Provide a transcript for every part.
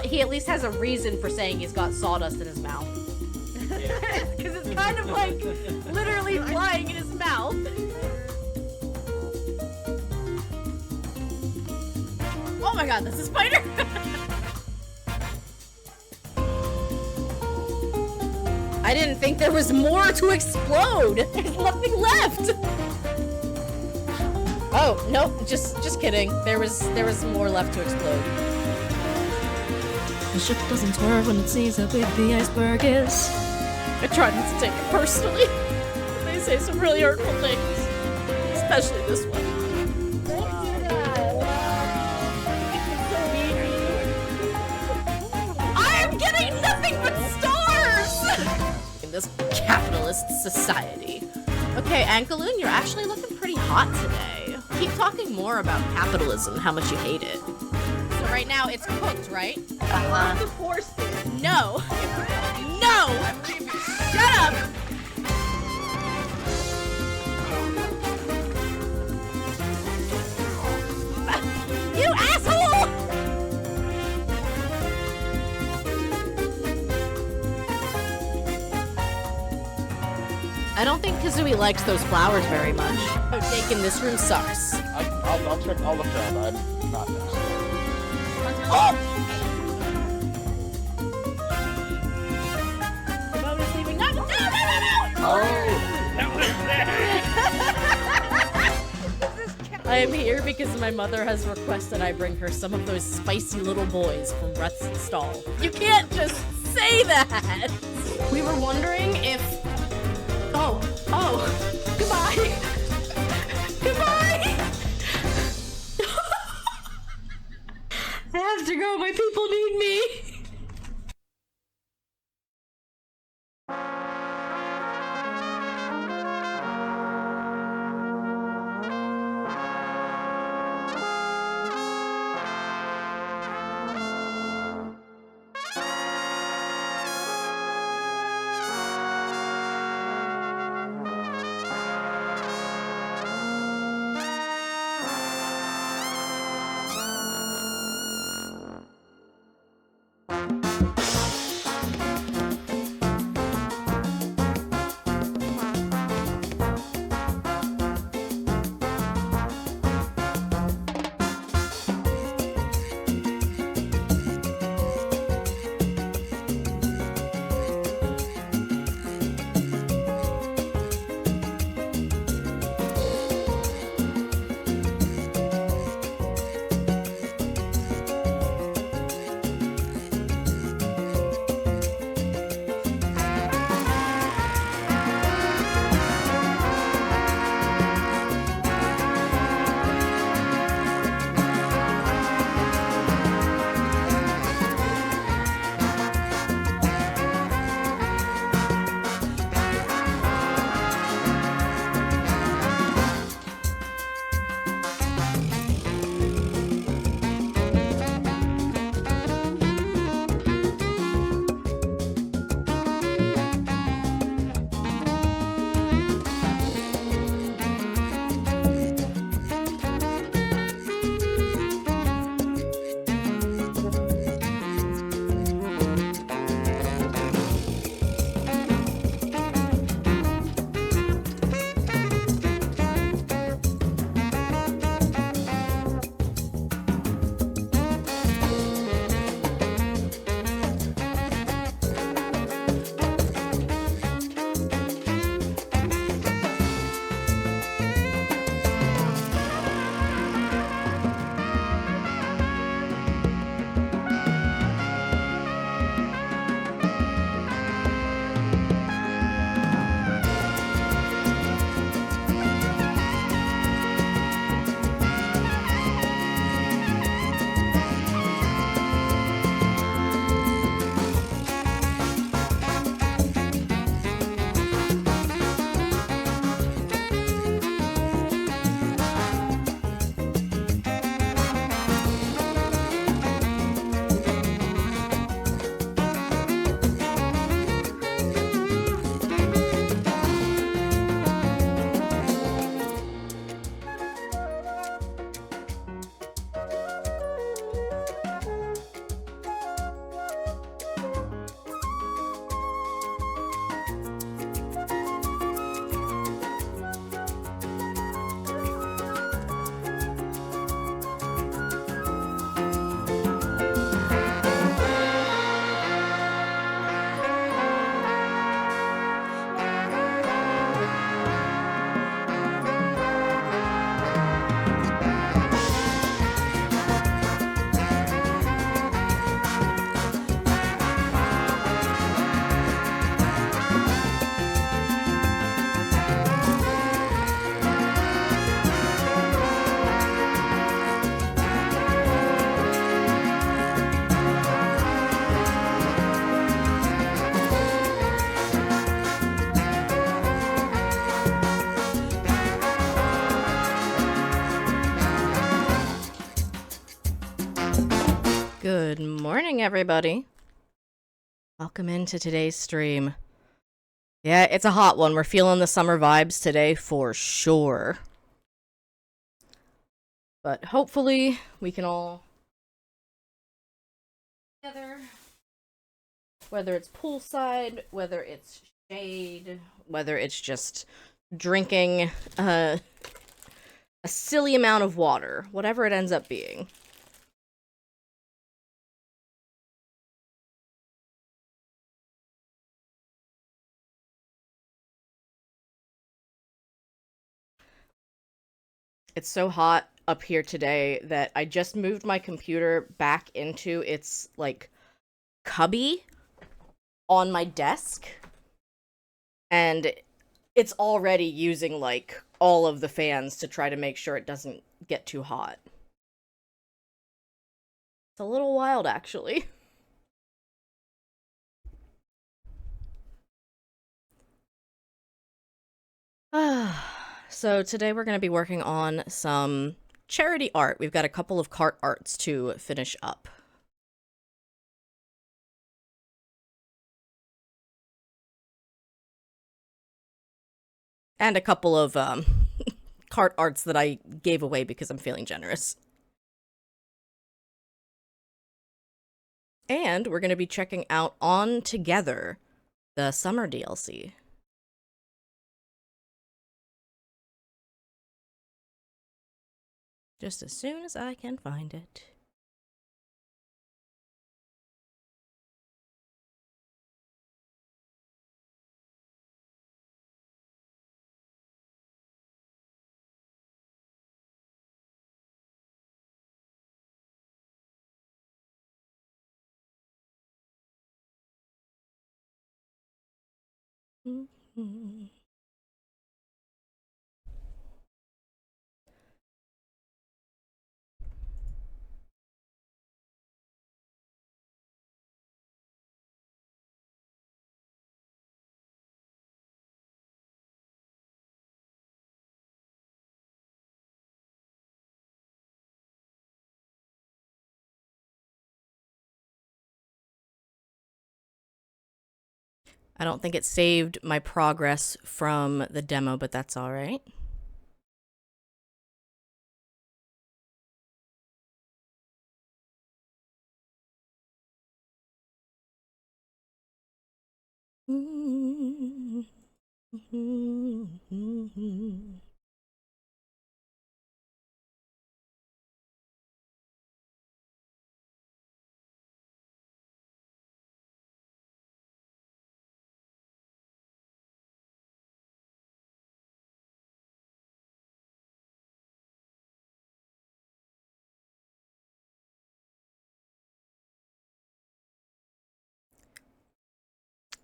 he at least has a reason for saying he's got sawdust in his mouth. Because it's kind of like literally flying in his mouth. Oh my god, that's a spider! I didn't think there was more to explode! There's nothing left! Oh, nope, just kidding. There was more left to explode. The ship doesn't swerve when it sees how big the iceberg is. I try not to take it personally. They say some really hurtful things. Especially this one. I'm getting nothing but stars! In this capitalist society. Okay, Ankaloon, you're actually looking pretty hot today. Keep talking more about capitalism and how much you hate it. So right now it's cooked, right? No! No! Shut up! You asshole! I don't think Kazooie likes those flowers very much. Oh, Jake, in this room sucks. I'll check. I'll look around. I'm not next. Oh! The boat is leaving. No! No! No! I am here because my mother has requested I bring her some of those spicy little boys from Brett's stall. You can't just say that! We were wondering if... Oh, goodbye! Goodbye! I have to go, my people need me! everybody. Welcome into today's stream. Yeah, it's a hot one. We're feeling the summer vibes today for sure. But hopefully we can all together. Whether it's poolside, whether it's shade, whether it's just drinking a silly amount of water, whatever it ends up being. It's so hot up here today that I just moved my computer back into its, like, cubby on my desk. And it's already using, like, all of the fans to try to make sure it doesn't get too hot. It's a little wild, actually. So today we're going to be working on some charity art. We've got a couple of Kart arts to finish up. And a couple of Kart arts that I gave away because I'm feeling generous. And we're going to be checking out On Together, the summer DLC. Just as soon as I can find it. Mm-hmm. I don't think it saved my progress from the demo, but that's all right.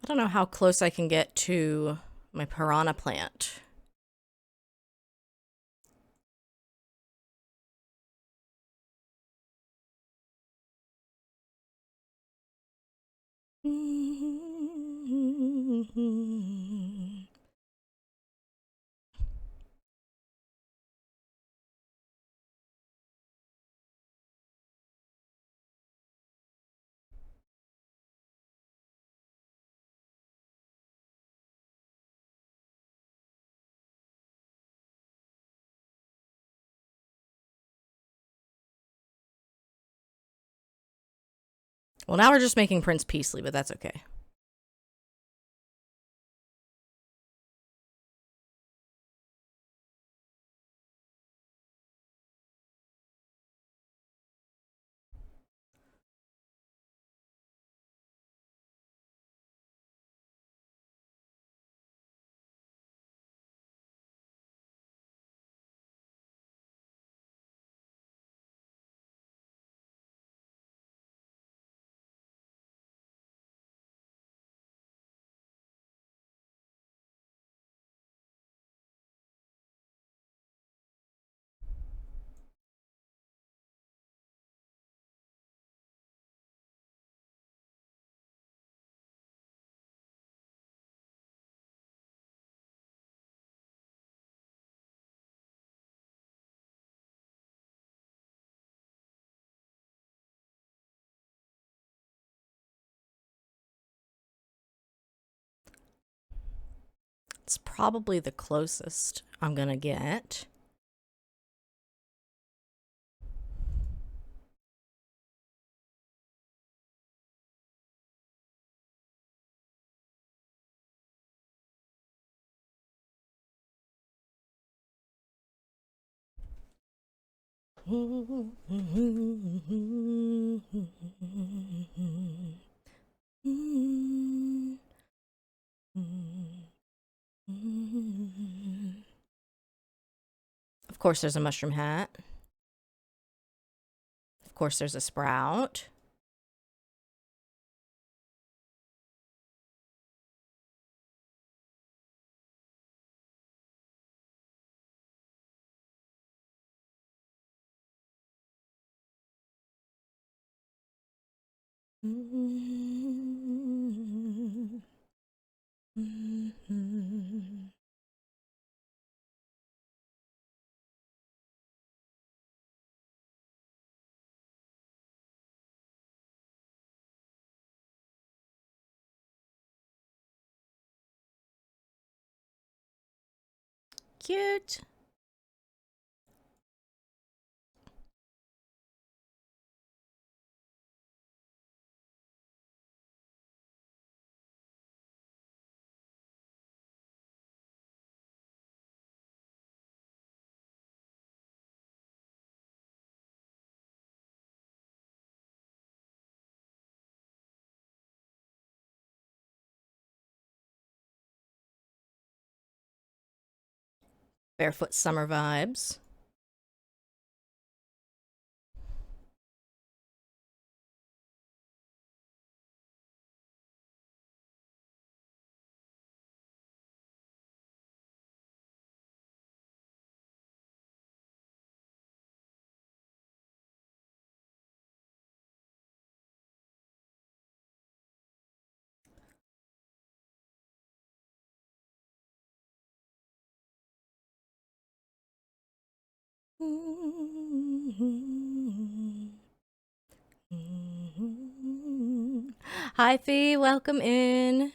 I don't know how close I can get to my piranha plant. Well, now we're just making Prince Peasley, but that's okay. It's probably the closest I'm gonna get. Of course, there's a mushroom hat. Of course, there's a sprout. Cute. Barefoot summer vibes. Hi, Fee. Welcome in.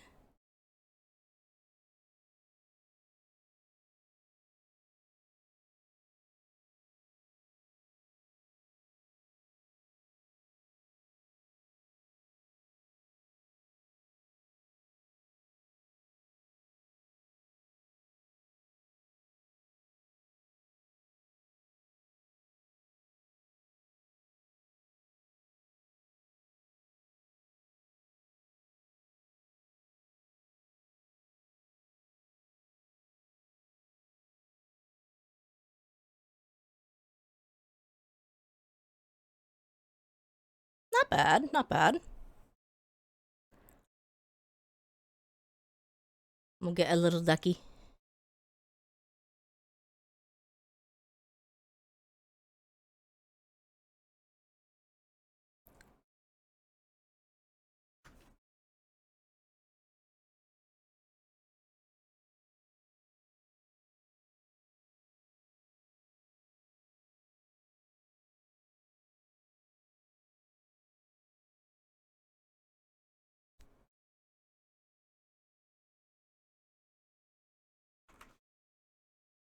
Not bad, not bad. We'll get a little ducky.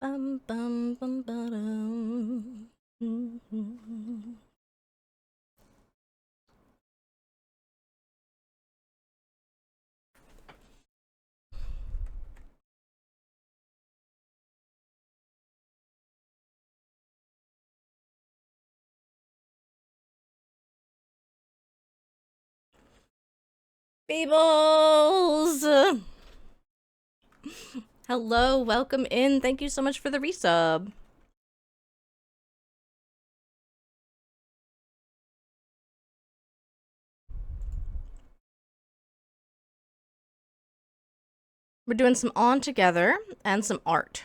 Bum bum bum ba-dum. Fables! Hello, welcome in. Thank you so much for the resub. We're doing some on together and some art.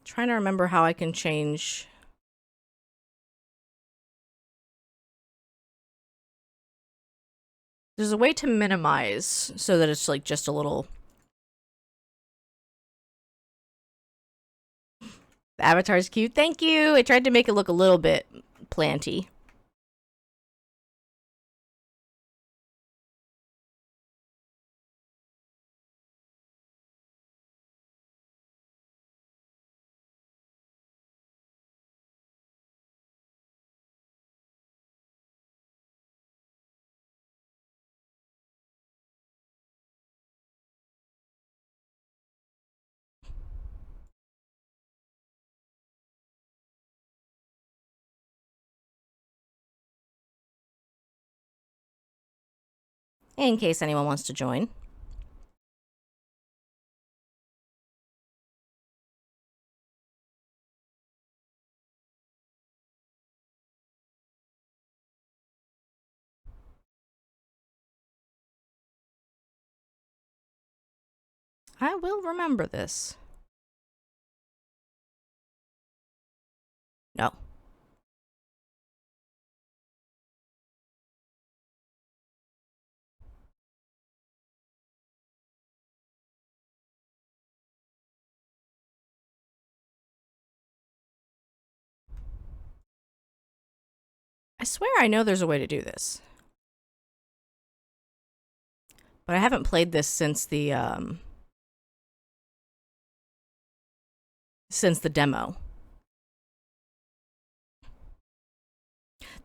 Trying to remember how I can change. There's a way to minimize so that it's like just a little. The avatar's cute. Thank you. I tried to make it look a little bit planty. in case anyone wants to join. I will remember this. No. I swear I know there's a way to do this. But I haven't played this since the demo.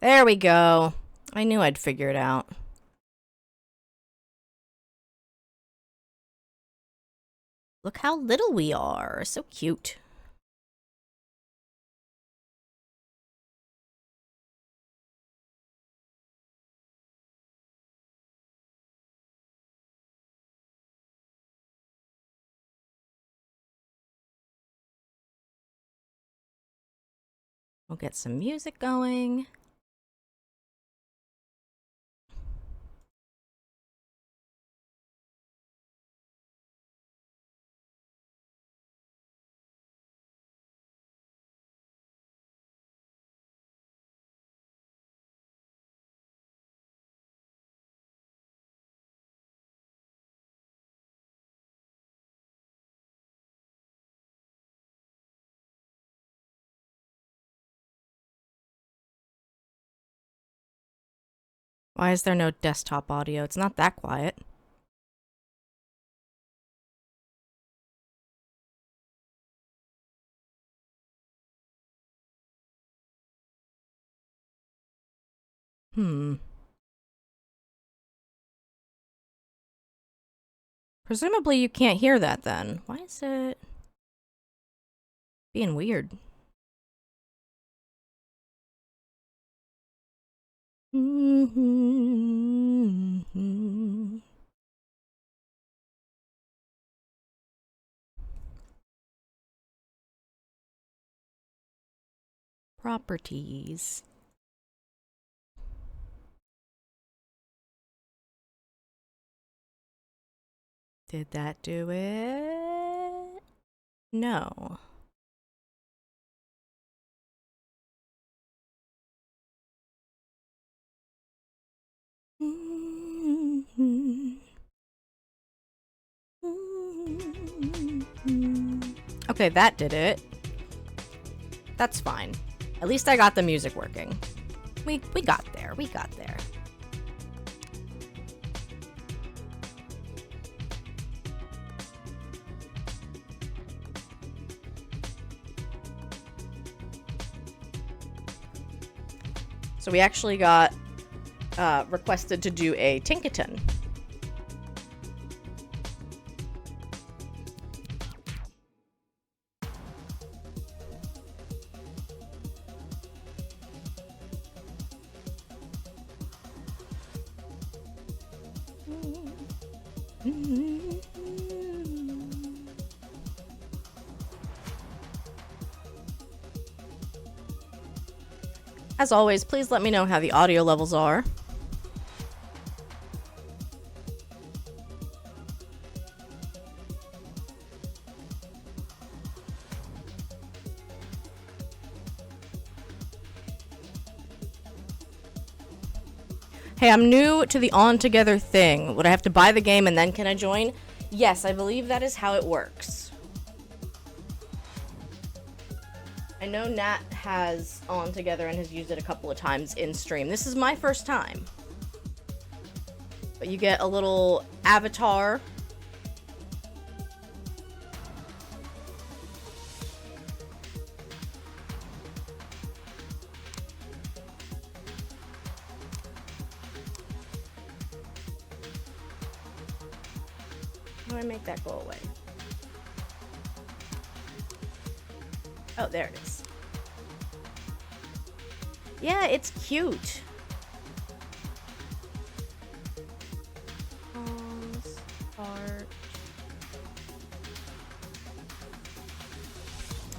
There we go. I knew I'd figure it out. Look how little we are. So cute. We'll get some music going. Why is there no desktop audio? It's not that quiet. Presumably you can't hear that then. Why is it being weird? Properties. Did that do it? No. Okay, that did it. That's fine. At least I got the music working. We got there. We got there. So we actually got requested to do a Tinkaton. As always, please let me know how the audio levels are. Hey, I'm new to the On Together thing. Would I have to buy the game and then can I join? Yes, I believe that is how it works. I know Nat has On Together and has used it a couple of times in stream. This is my first time. But you get a little avatar. How do I make that go away? Oh, there it is. Yeah, it's cute.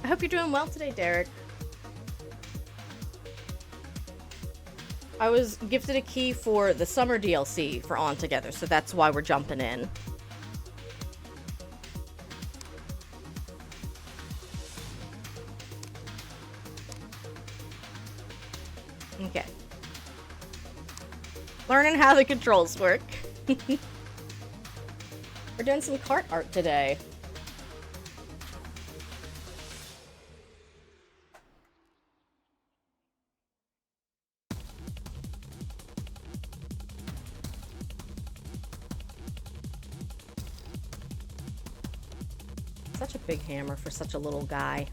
I hope you're doing well today, Derek. I was gifted a key for the summer DLC for On Together, so that's why we're jumping in. Okay. Learning how the controls work. We're doing some Kart art today. Such a big hammer for such a little guy.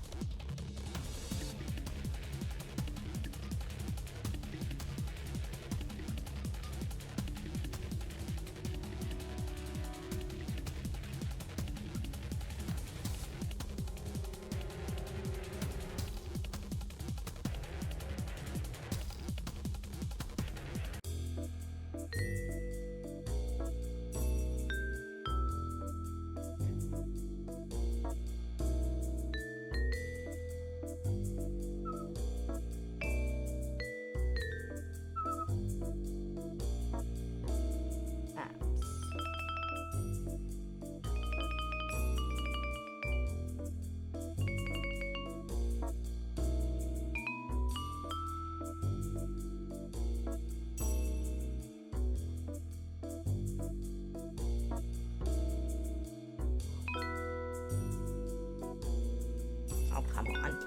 Oh, come on.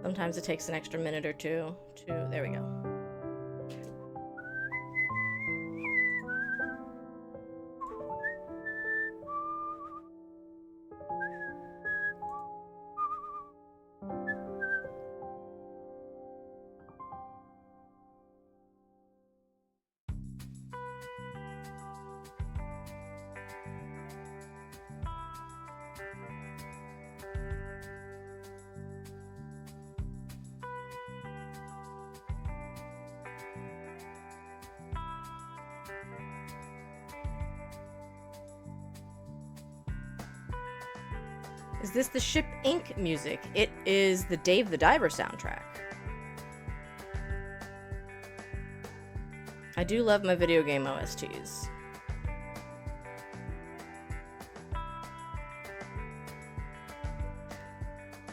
Sometimes it takes an extra minute or two to... There we go. Is this the Ship Inc. music? It is the Dave the Diver soundtrack. I do love my video game OSTs.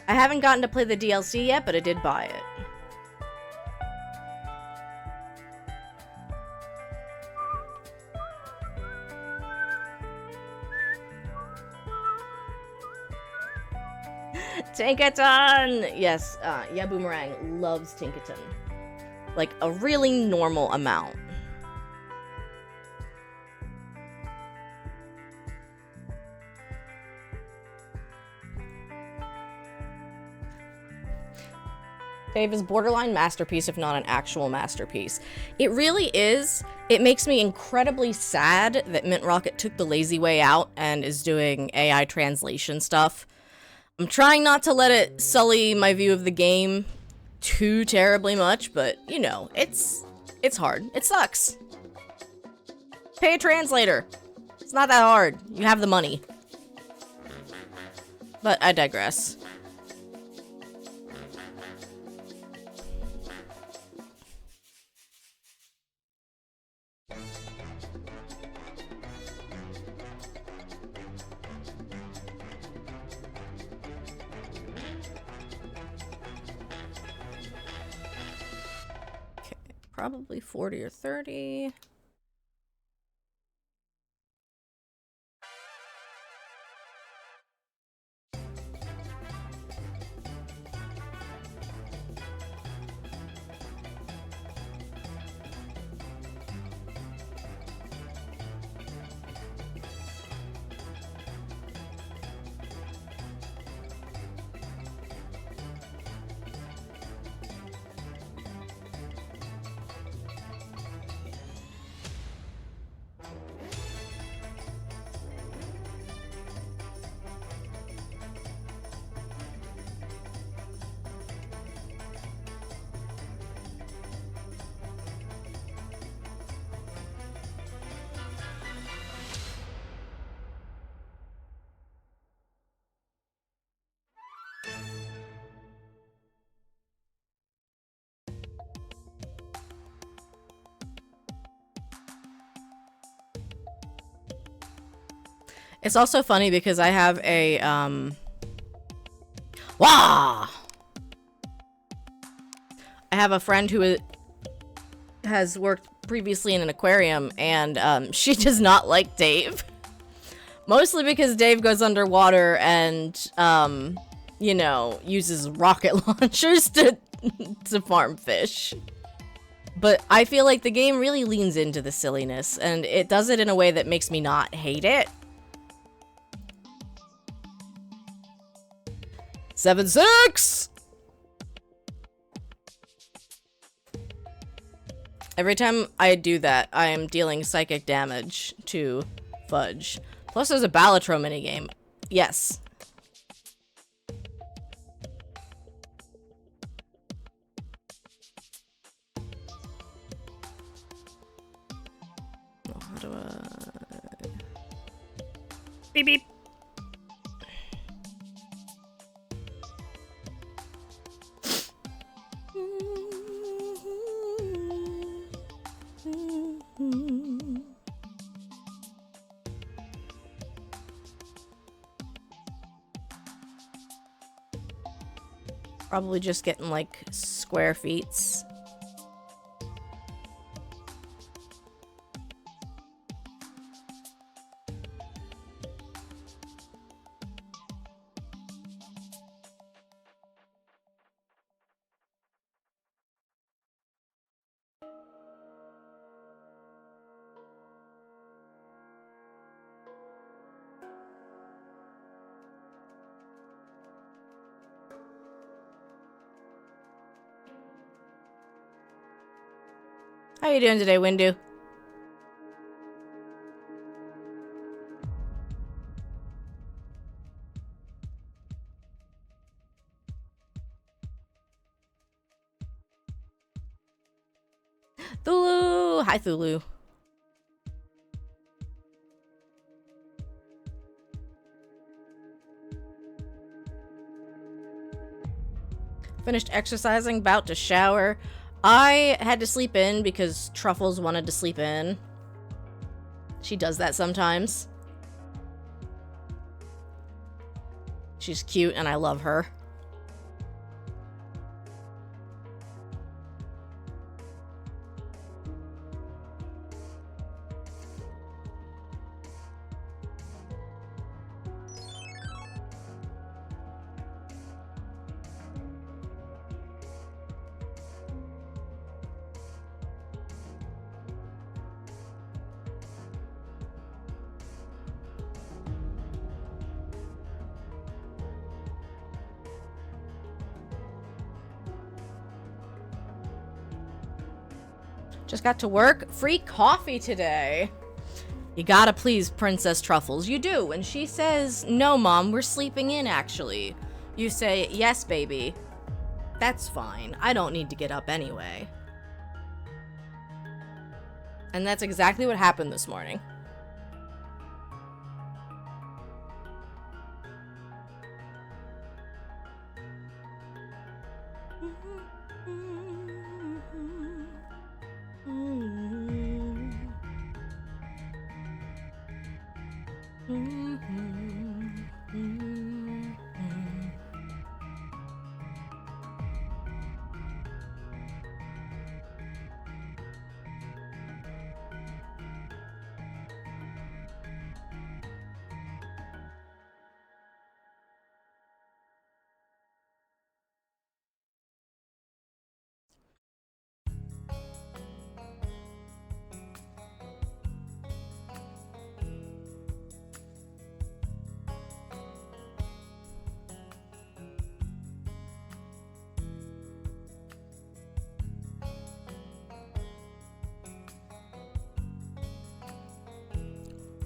I haven't gotten to play the DLC yet, but I did buy it. Tinkaton! Yes, yeah, Boomerang loves Tinkaton. Like, a really normal amount. Dave is borderline masterpiece, if not an actual masterpiece. It really is. It makes me incredibly sad that Mint Rocket took the lazy way out and is doing AI translation stuff. I'm trying not to let it sully my view of the game too terribly much, but, you know, it's hard. It sucks. Pay a translator. It's not that hard. You have the money. But I digress. Probably 40 or 30. It's also funny because I have a, Wah! I have a friend who has worked previously in an aquarium, and she does not like Dave. Mostly because Dave goes underwater and, you know, uses rocket launchers to farm fish. But I feel like the game really leans into the silliness, and it does it in a way that makes me not hate it. 7-6! Every time I do that, I am dealing psychic damage to Fudge. Plus there's a Balatro minigame. Yes. How do I... Beep beep. Probably just getting like square feet. How you doing today, Windu? Thulu! Hi, Thulu. Finished exercising, about to shower. I had to sleep in because Truffles wanted to sleep in. She does that sometimes. She's cute and I love her. Just got to work. Free coffee today. You gotta please Princess Truffles. You do. When she says, no, Mom, we're sleeping in, actually. You say, yes, baby. That's fine. I don't need to get up anyway. And that's exactly what happened this morning.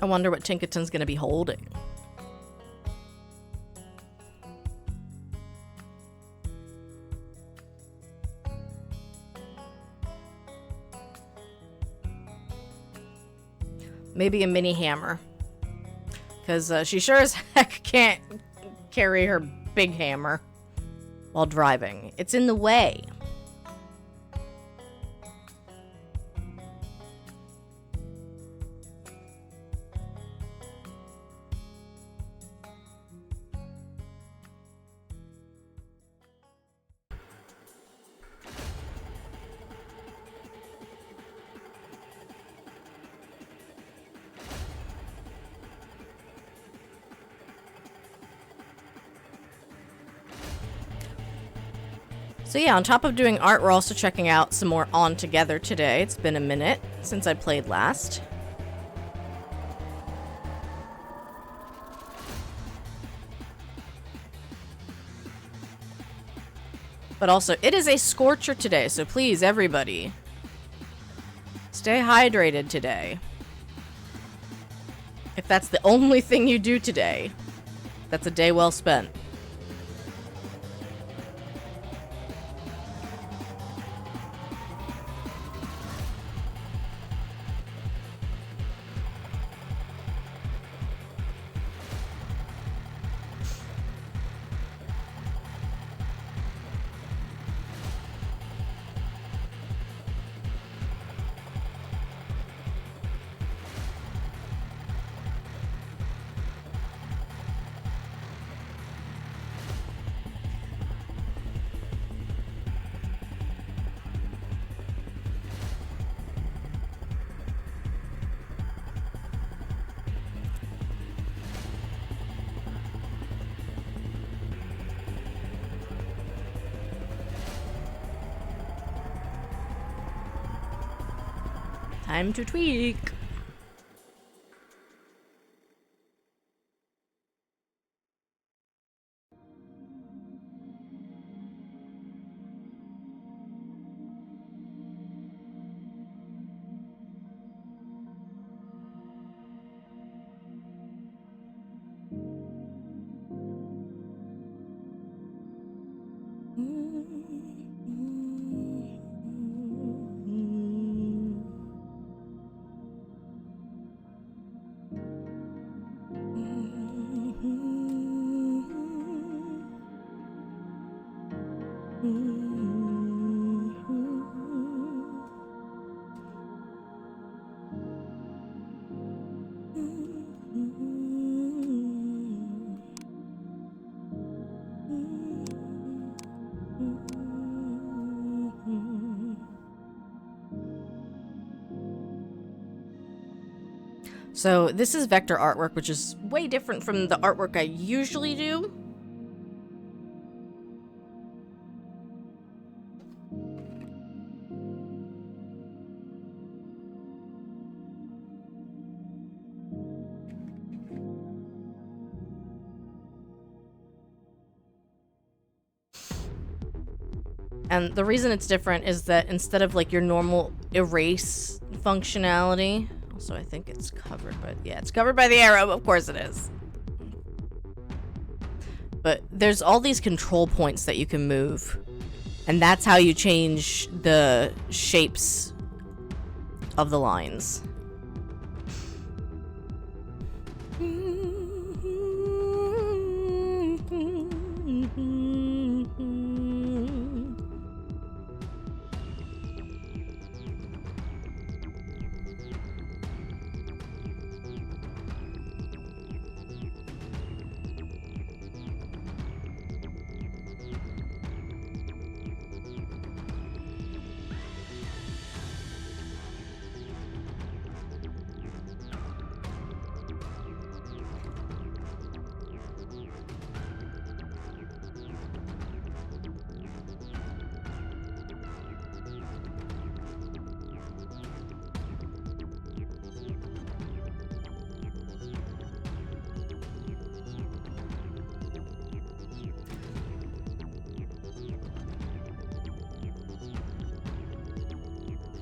I wonder what Tinkaton's gonna be holding. Maybe a mini hammer. Because she sure as heck can't carry her big hammer while driving. It's in the way. So yeah, on top of doing art, we're also checking out some more On Together today. It's been a minute since I played last. But also, it is a scorcher today, so please, everybody, stay hydrated today. If that's the only thing you do today, that's a day well spent. Time to tweak. So this is vector artwork, which is way different from the artwork I usually do. And the reason it's different is that instead of like your normal erase functionality, also I think it's covered by, yeah, it's covered by the arrow, of course it is. But there's all these control points that you can move, and that's how you change the shapes of the lines.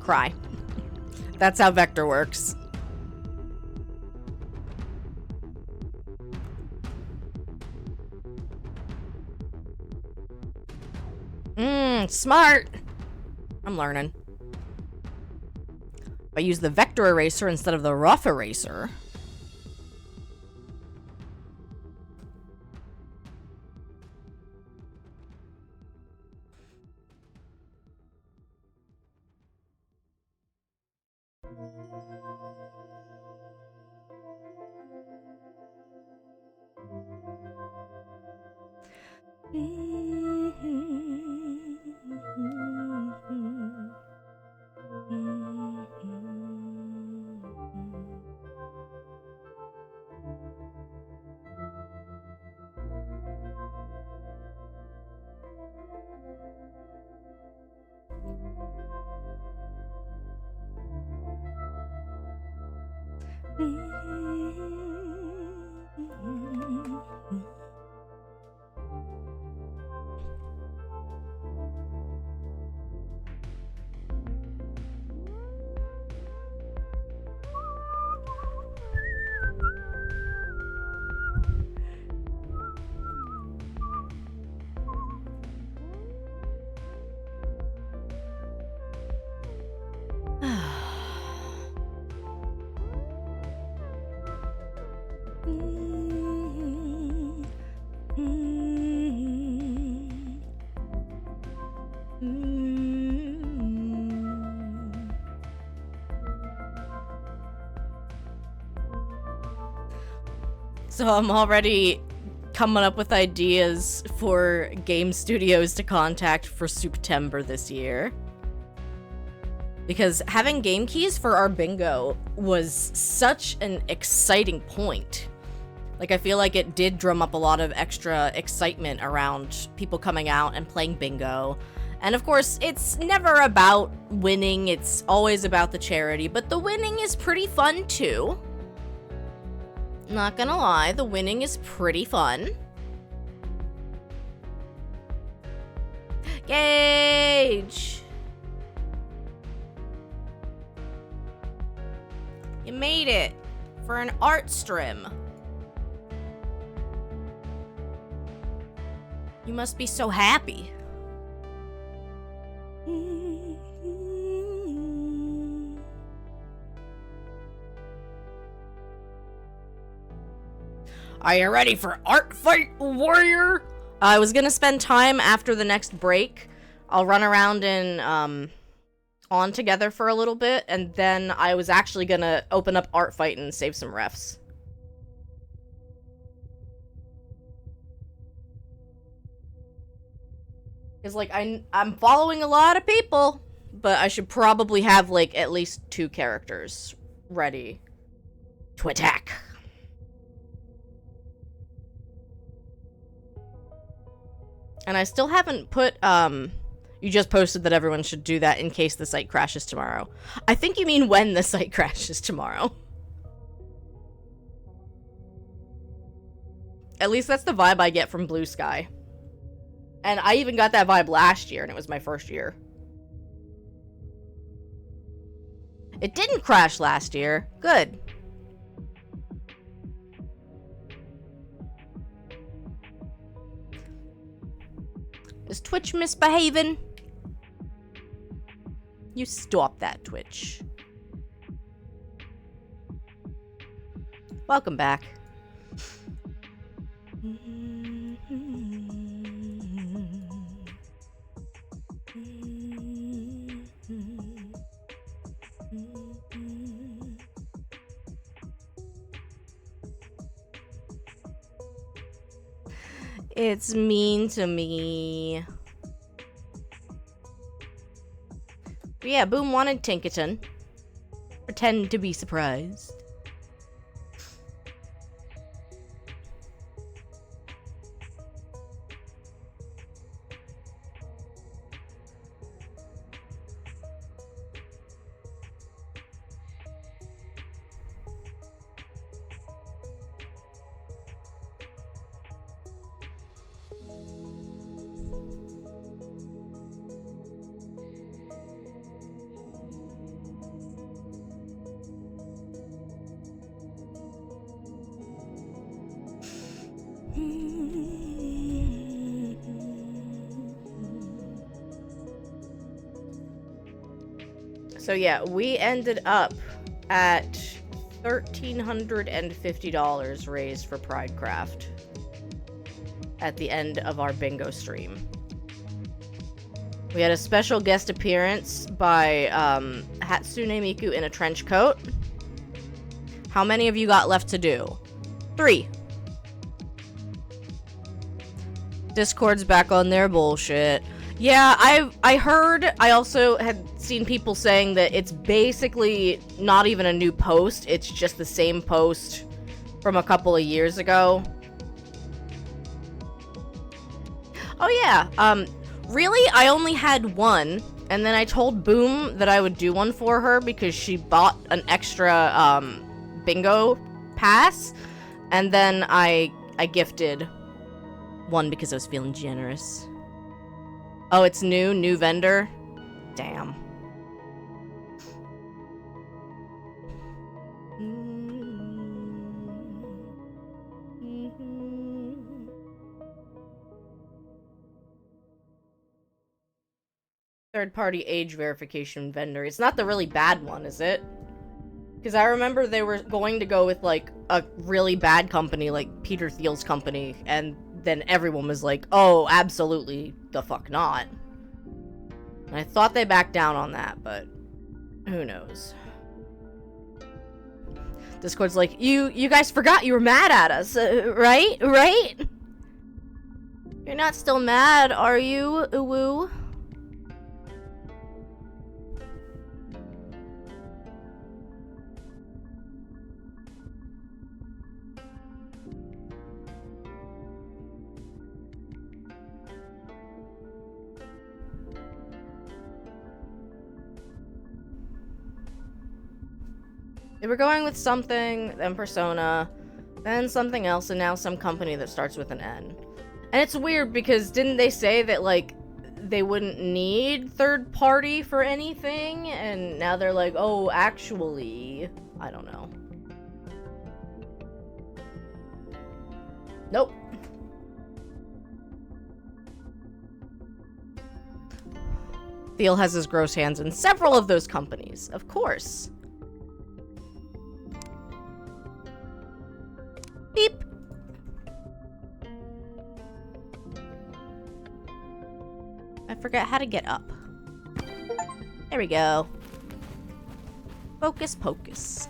Cry. That's how vector works. Smart. I'm learning. If I use the vector eraser instead of the rough eraser. So I'm already coming up with ideas for game studios to contact for September this year. Because having game keys for our bingo was such an exciting point. Like, I feel like it did drum up a lot of extra excitement around people coming out and playing bingo. And of course, it's never about winning, it's always about the charity, but the winning is pretty fun too. Not gonna lie, the winning is pretty fun. Gage! You made it for an art stream. You must be so happy. Are you ready for Art Fight Warrior? I was gonna spend time after the next break. I'll run around and on together for a little bit, and then I was actually gonna open up Art Fight and save some refs. Cause like I'm following a lot of people, but I should probably have like at least 2 characters ready to attack. And I still haven't put, you just posted that everyone should do that in case the site crashes tomorrow. I think you mean when the site crashes tomorrow. At least that's the vibe I get from Blue Sky. And I even got that vibe last year, and it was my first year. It didn't crash last year. Good. Is Twitch misbehaving? You stop that, Twitch. Welcome back. It's mean to me. But yeah, Boom wanted Tinkerton. Pretend to be surprised. So yeah, we ended up at $1,350 raised for Pridecraft at the end of our bingo stream. We had a special guest appearance by Hatsune Miku in a trench coat. How many of you got left to do? 3. Discord's back on their bullshit. Yeah, I heard, I also had seen people saying that it's basically not even a new post, it's just the same post from a couple of years ago. Oh yeah, really, I only had one, and then I told Boom that I would do one for her because she bought an extra, bingo pass, and then I gifted one because I was feeling generous. Oh, it's new vendor? Damn. Third-party age verification vendor. It's not the really bad one, is it? Because I remember they were going to go with, like, a really bad company, like Peter Thiel's company, and then everyone was like, oh, absolutely the fuck not. And I thought they backed down on that, but who knows. Discord's like, you guys forgot you were mad at us, right? Right? You're not still mad, are you, Uwu? They were going with something, then Persona, then something else, and now some company that starts with an N. And it's weird because didn't they say that, like, they wouldn't need third party for anything? And now they're like, oh, actually, I don't know. Nope. Thiel has his gross hands in several of those companies, of course. Beep. I forgot how to get up. There we go. Focus pocus.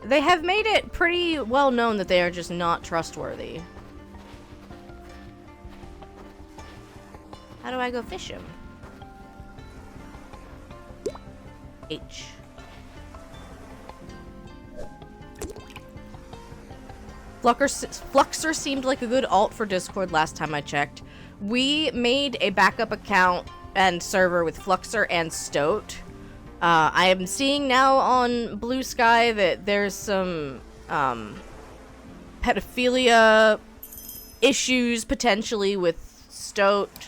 They have made it pretty well known that they are just not trustworthy. How do I go fish him? H. Fluxer seemed like a good alt for Discord last time I checked. We made a backup account and server with Fluxer and Stoat. I am seeing now on Blue Sky that there's some pedophilia issues potentially with Stoat.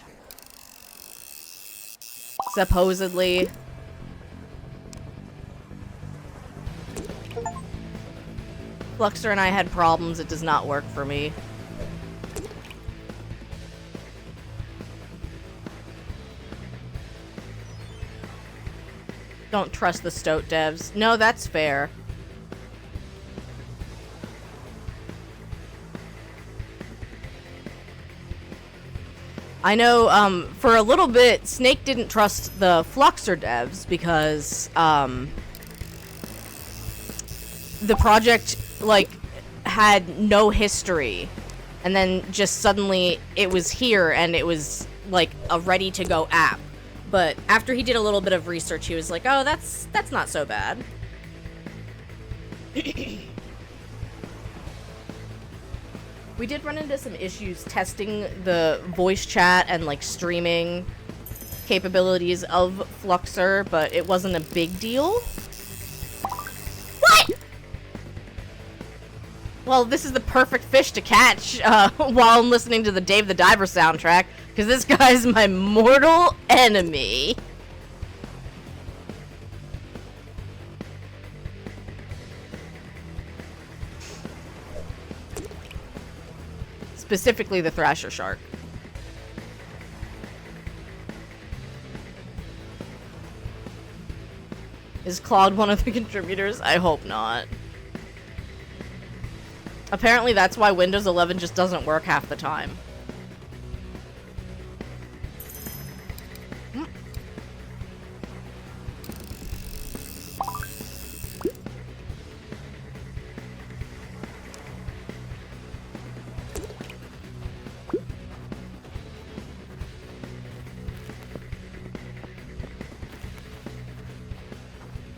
Supposedly. Fluxer and I had problems. It does not work for me. Don't trust the Stoat devs. No, that's fair. I know, for a little bit, Snake didn't trust the Fluxer devs because, the project, like, had no history. And then just suddenly it was here and it was, like, a ready-to-go app. But after he did a little bit of research, he was like, oh, that's not so bad. We did run into some issues testing the voice chat and, like, streaming capabilities of Fluxer, but it wasn't a big deal. What? Well, this is the perfect fish to catch while I'm listening to the Dave the Diver soundtrack, because this guy's my mortal enemy. Specifically the Thrasher Shark. Is Claude one of the contributors? I hope not. Apparently that's why Windows 11 just doesn't work half the time.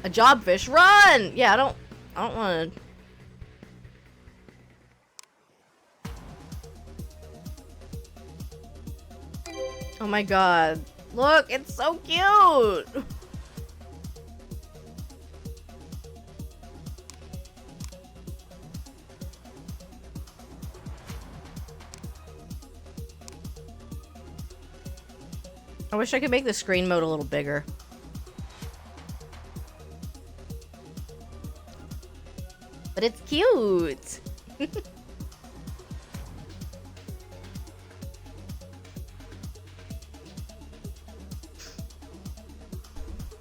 A jobfish, run! Yeah, I don't want to. Oh my god. Look, it's so cute! I wish I could make the screen mode a little bigger. But it's cute!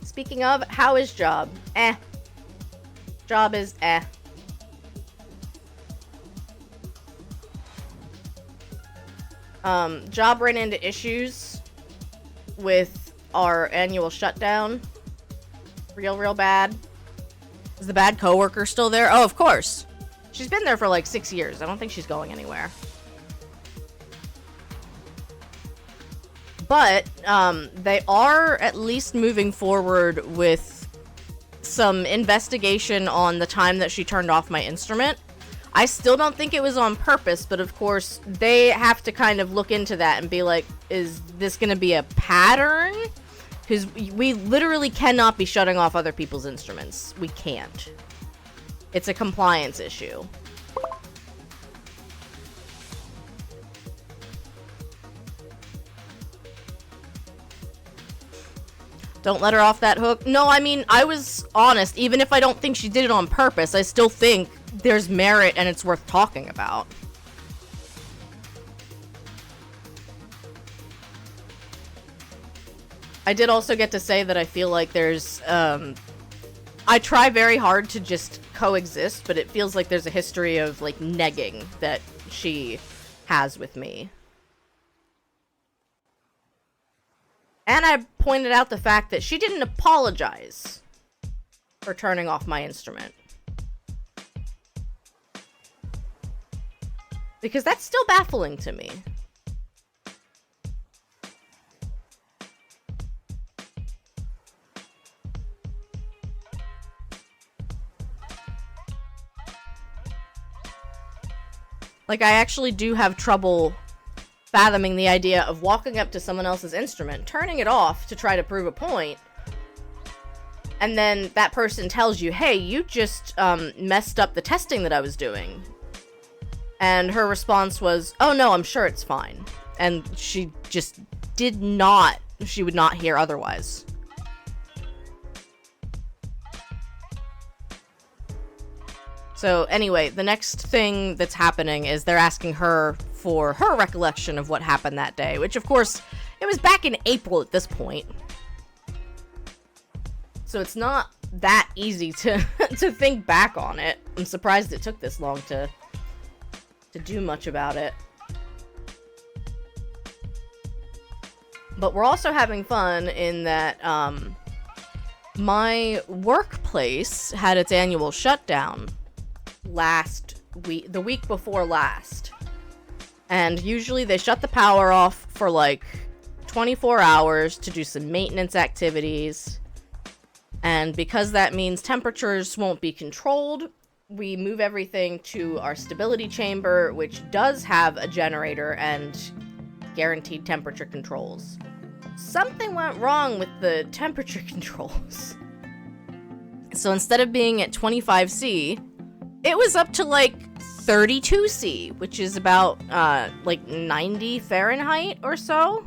Speaking of, how is job? Eh. Job is eh. Job ran into issues with our annual shutdown. Real bad. Is the bad coworker still there? Oh, of course. She's been there for like 6 years. I don't think she's going anywhere. But, they are at least moving forward with some investigation on the time that she turned off my instrument. I still don't think it was on purpose, but of course, they have to kind of look into that and be like, is this gonna be a pattern? Because we literally cannot be shutting off other people's instruments. We can't. It's a compliance issue. Don't let her off that hook. No, I mean, I was honest. Even if I don't think she did it on purpose, I still think there's merit and it's worth talking about. I did also get to say that I feel like there's, I try very hard to just coexist, but it feels like there's a history of, like, negging that she has with me. And I pointed out the fact that she didn't apologize for turning off my instrument. Because that's still baffling to me. Like, I actually do have trouble fathoming the idea of walking up to someone else's instrument, turning it off to try to prove a point, and then that person tells you, hey, you just messed up the testing that I was doing. And her response was, oh no, I'm sure it's fine. And she just did not, she would not hear otherwise. So anyway, the next thing that's happening is they're asking her for her recollection of what happened that day, which of course, it was back in April at this point. So it's not that easy to to think back on it. I'm surprised it took this long to do much about it. But we're also having fun in that my workplace had its annual shutdown last week, the week before last. And usually they shut the power off for like 24 hours to do some maintenance activities. And because that means temperatures won't be controlled, we move everything to our stability chamber, which does have a generator and guaranteed temperature controls. Something went wrong with the temperature controls. So instead of being at 25°C, it was up to like 32°C, which is about like 90 Fahrenheit or so.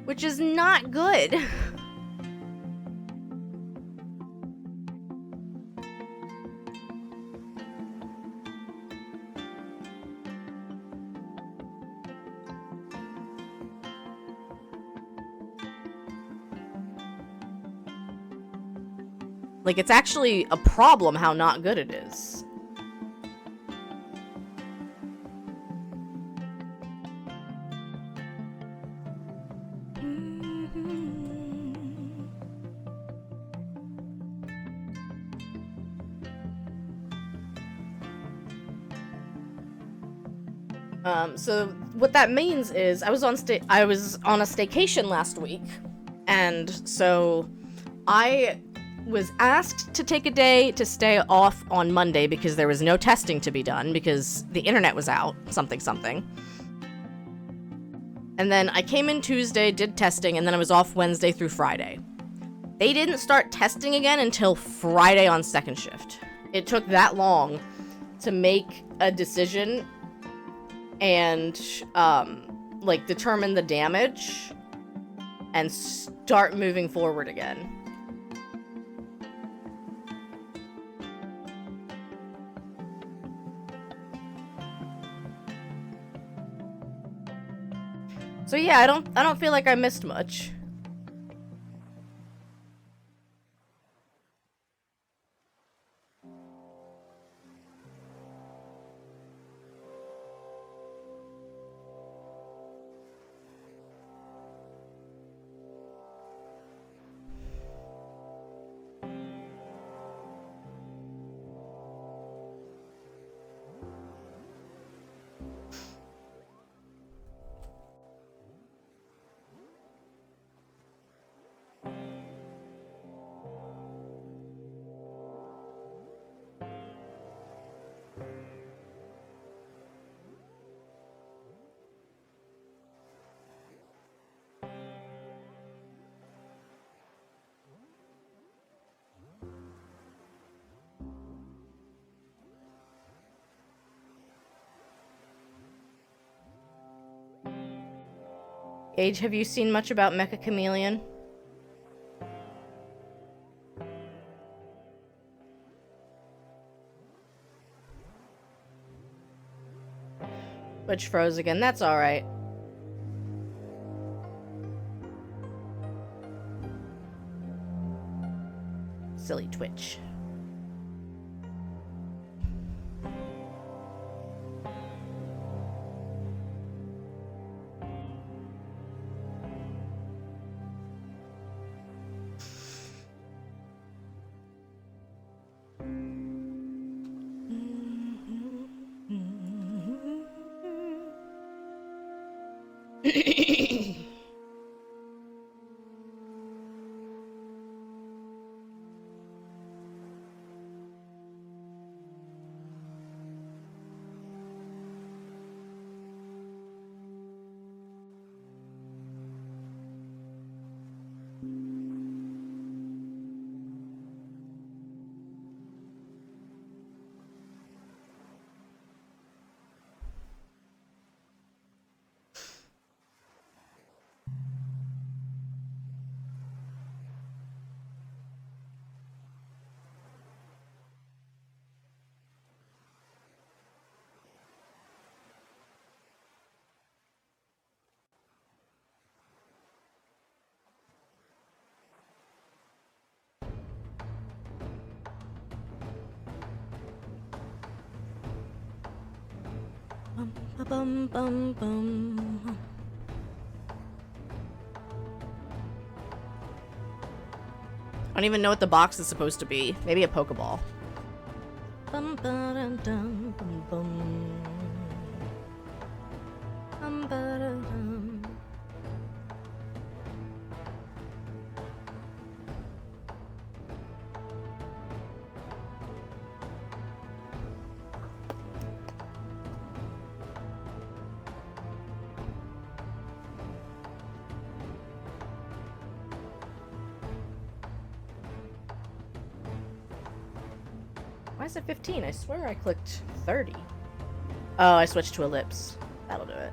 Which is not good. Like, it's actually a problem how not good it is. So what that means is I was on a staycation last week, and so I was asked to take a day to stay off on Monday because there was no testing to be done because the internet was out, something. And then I came in Tuesday, did testing, and then I was off Wednesday through Friday. They didn't start testing again until Friday on second shift. It took that long to make a decision and, like, determine the damage and start moving forward again. So yeah, I don't feel like I missed much. Age, have you seen much about Mecha Chameleon? Which froze again, that's alright. Silly Twitch. Bum, bum, bum. I don't even know what the box is supposed to be. Maybe a Pokeball. Bum, ba-dum, dum, bum, bum. Bum, ba-dum. Why is it 15? I swear I clicked 30. Oh, I switched to Ellipse. That'll do it.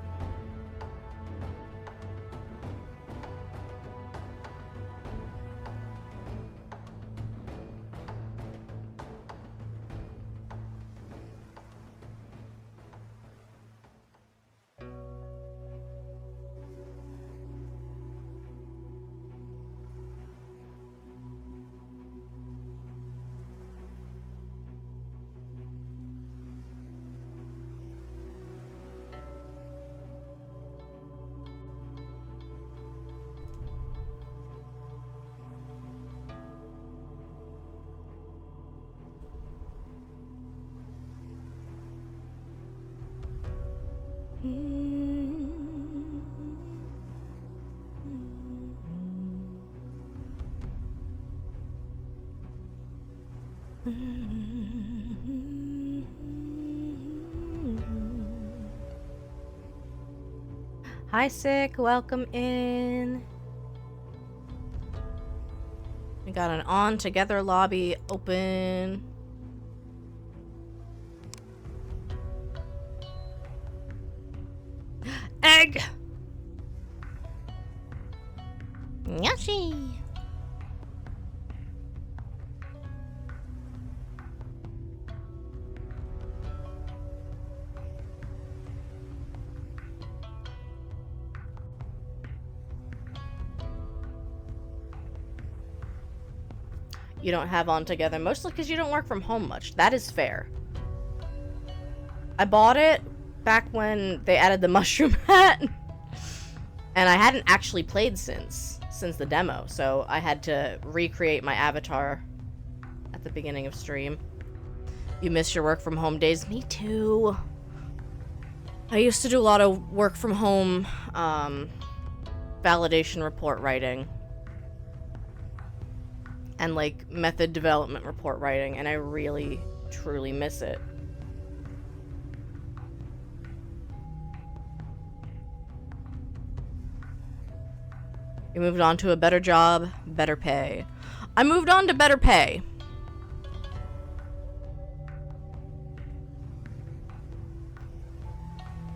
Hi, Sick. Welcome in. We got an on together lobby open. Egg! Yoshi! You don't have on together, mostly because you don't work from home much. That is fair. I bought it back when they added the mushroom hat, and I hadn't actually played since the demo, so I had to recreate my avatar at the beginning of stream. You miss your work from home days? Me too. I used to do a lot of work from home validation report writing and like method development report writing, and I really truly miss it. You moved on to a better job, better pay. I moved on to better pay.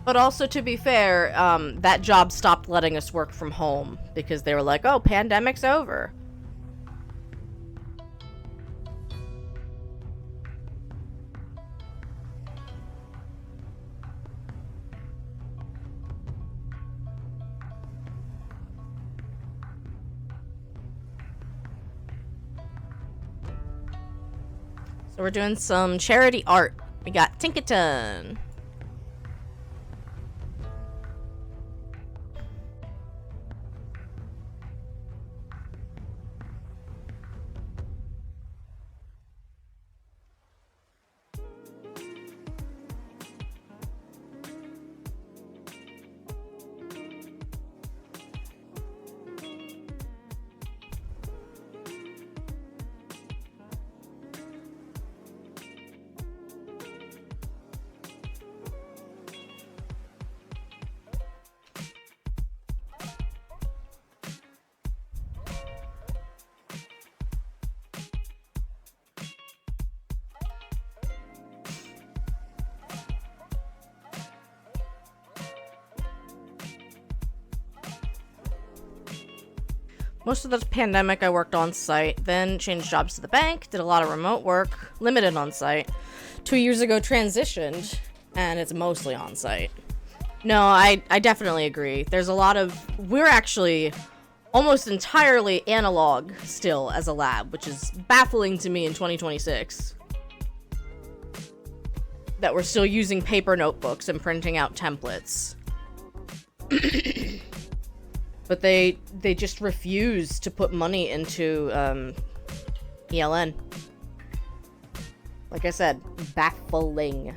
But also, to be fair, that job stopped letting us work from home because they were like, oh, pandemic's over. So we're doing some charity art. We got Tinkerton. Most of the pandemic I worked on site, then changed jobs to the bank, did a lot of remote work, limited on site. 2 years ago transitioned, and it's mostly on site. No, I definitely agree. There's a lot of... We're actually almost entirely analog still as a lab, which is baffling to me in 2026. That we're still using paper notebooks and printing out templates. But they just refuse to put money into ELN. Like I said, baffling.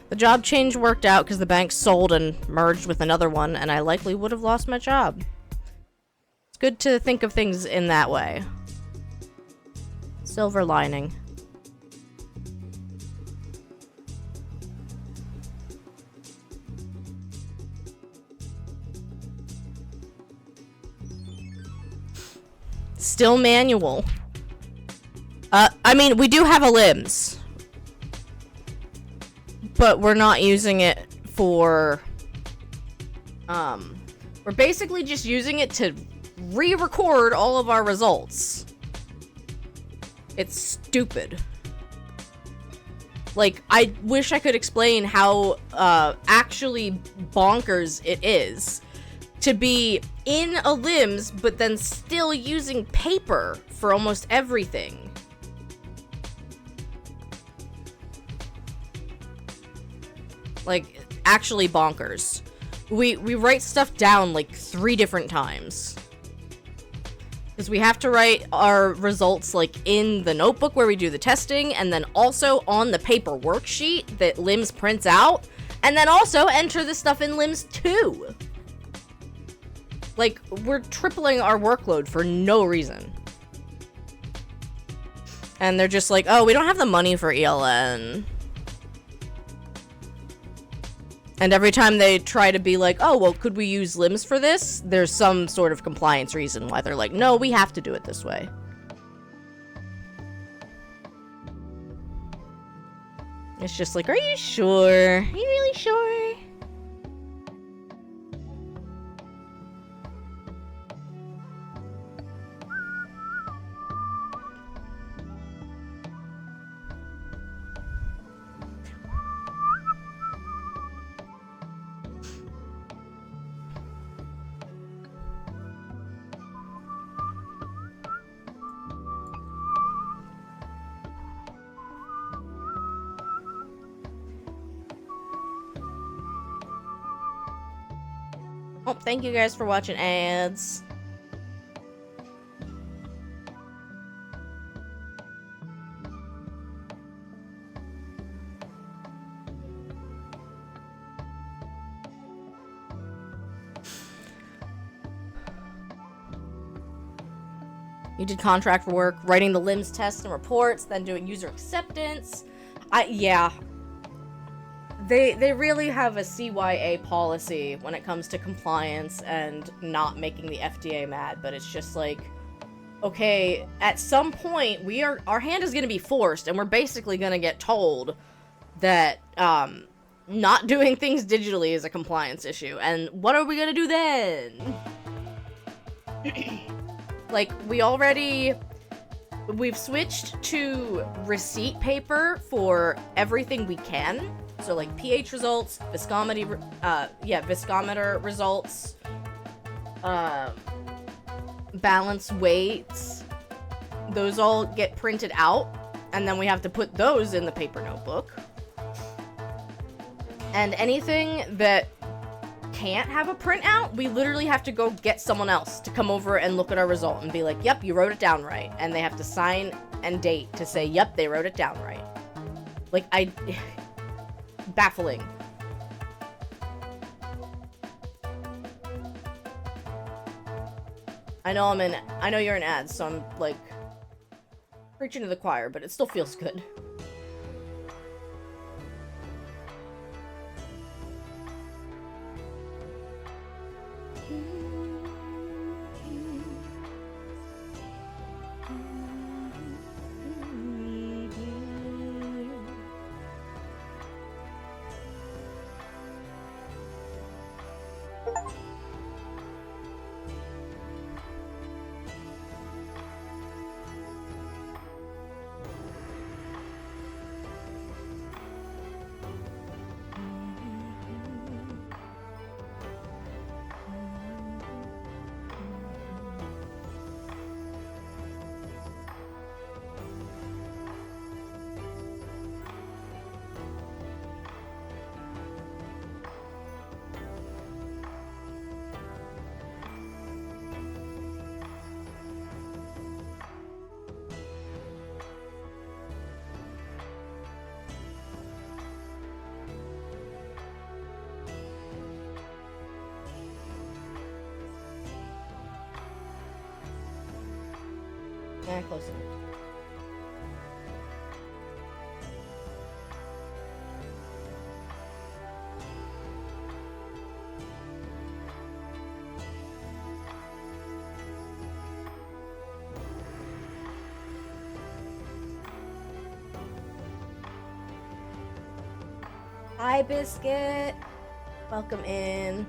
The job change worked out because the bank sold and merged with another one, and I likely would have lost my job. It's good to think of things in that way. Silver lining. Still manual. I mean, we do have a LIMS. But we're not using it for, we're basically just using it to re-record all of our results. It's stupid. Like, I wish I could explain how, actually bonkers it is to be in a LIMS, but then still using paper for almost everything. Like, actually bonkers. We write stuff down like 3 different times. Because we have to write our results like in the notebook where we do the testing, and then also on the paper worksheet that LIMS prints out, and then also enter the stuff in LIMS too. Like, we're tripling our workload for no reason. And they're just like, oh, we don't have the money for ELN. And every time they try to be like, oh, well, could we use LIMS for this? There's some sort of compliance reason why they're like, no, we have to do it this way. It's just like, are you sure? Are you really sure? Oh, thank you guys for watching ads. You did contract work, writing the LIMS tests and reports, then doing user acceptance. Yeah. They really have a CYA policy when it comes to compliance and not making the FDA mad, but it's just like, okay, at some point our hand is gonna be forced, and we're basically gonna get told that not doing things digitally is a compliance issue, and what are we gonna do then? Like, we've switched to receipt paper for everything we can. So, like, pH results, viscometer results, balance weights, those all get printed out, and then we have to put those in the paper notebook. And anything that can't have a printout, we literally have to go get someone else to come over and look at our result and be like, yep, you wrote it down right. And they have to sign and date to say, yep, they wrote it down right. Like, baffling. I know you're in ads, so I'm, like, preaching to the choir, but it still feels good. Yeah, close enough. Hi, Biscuit. Welcome in.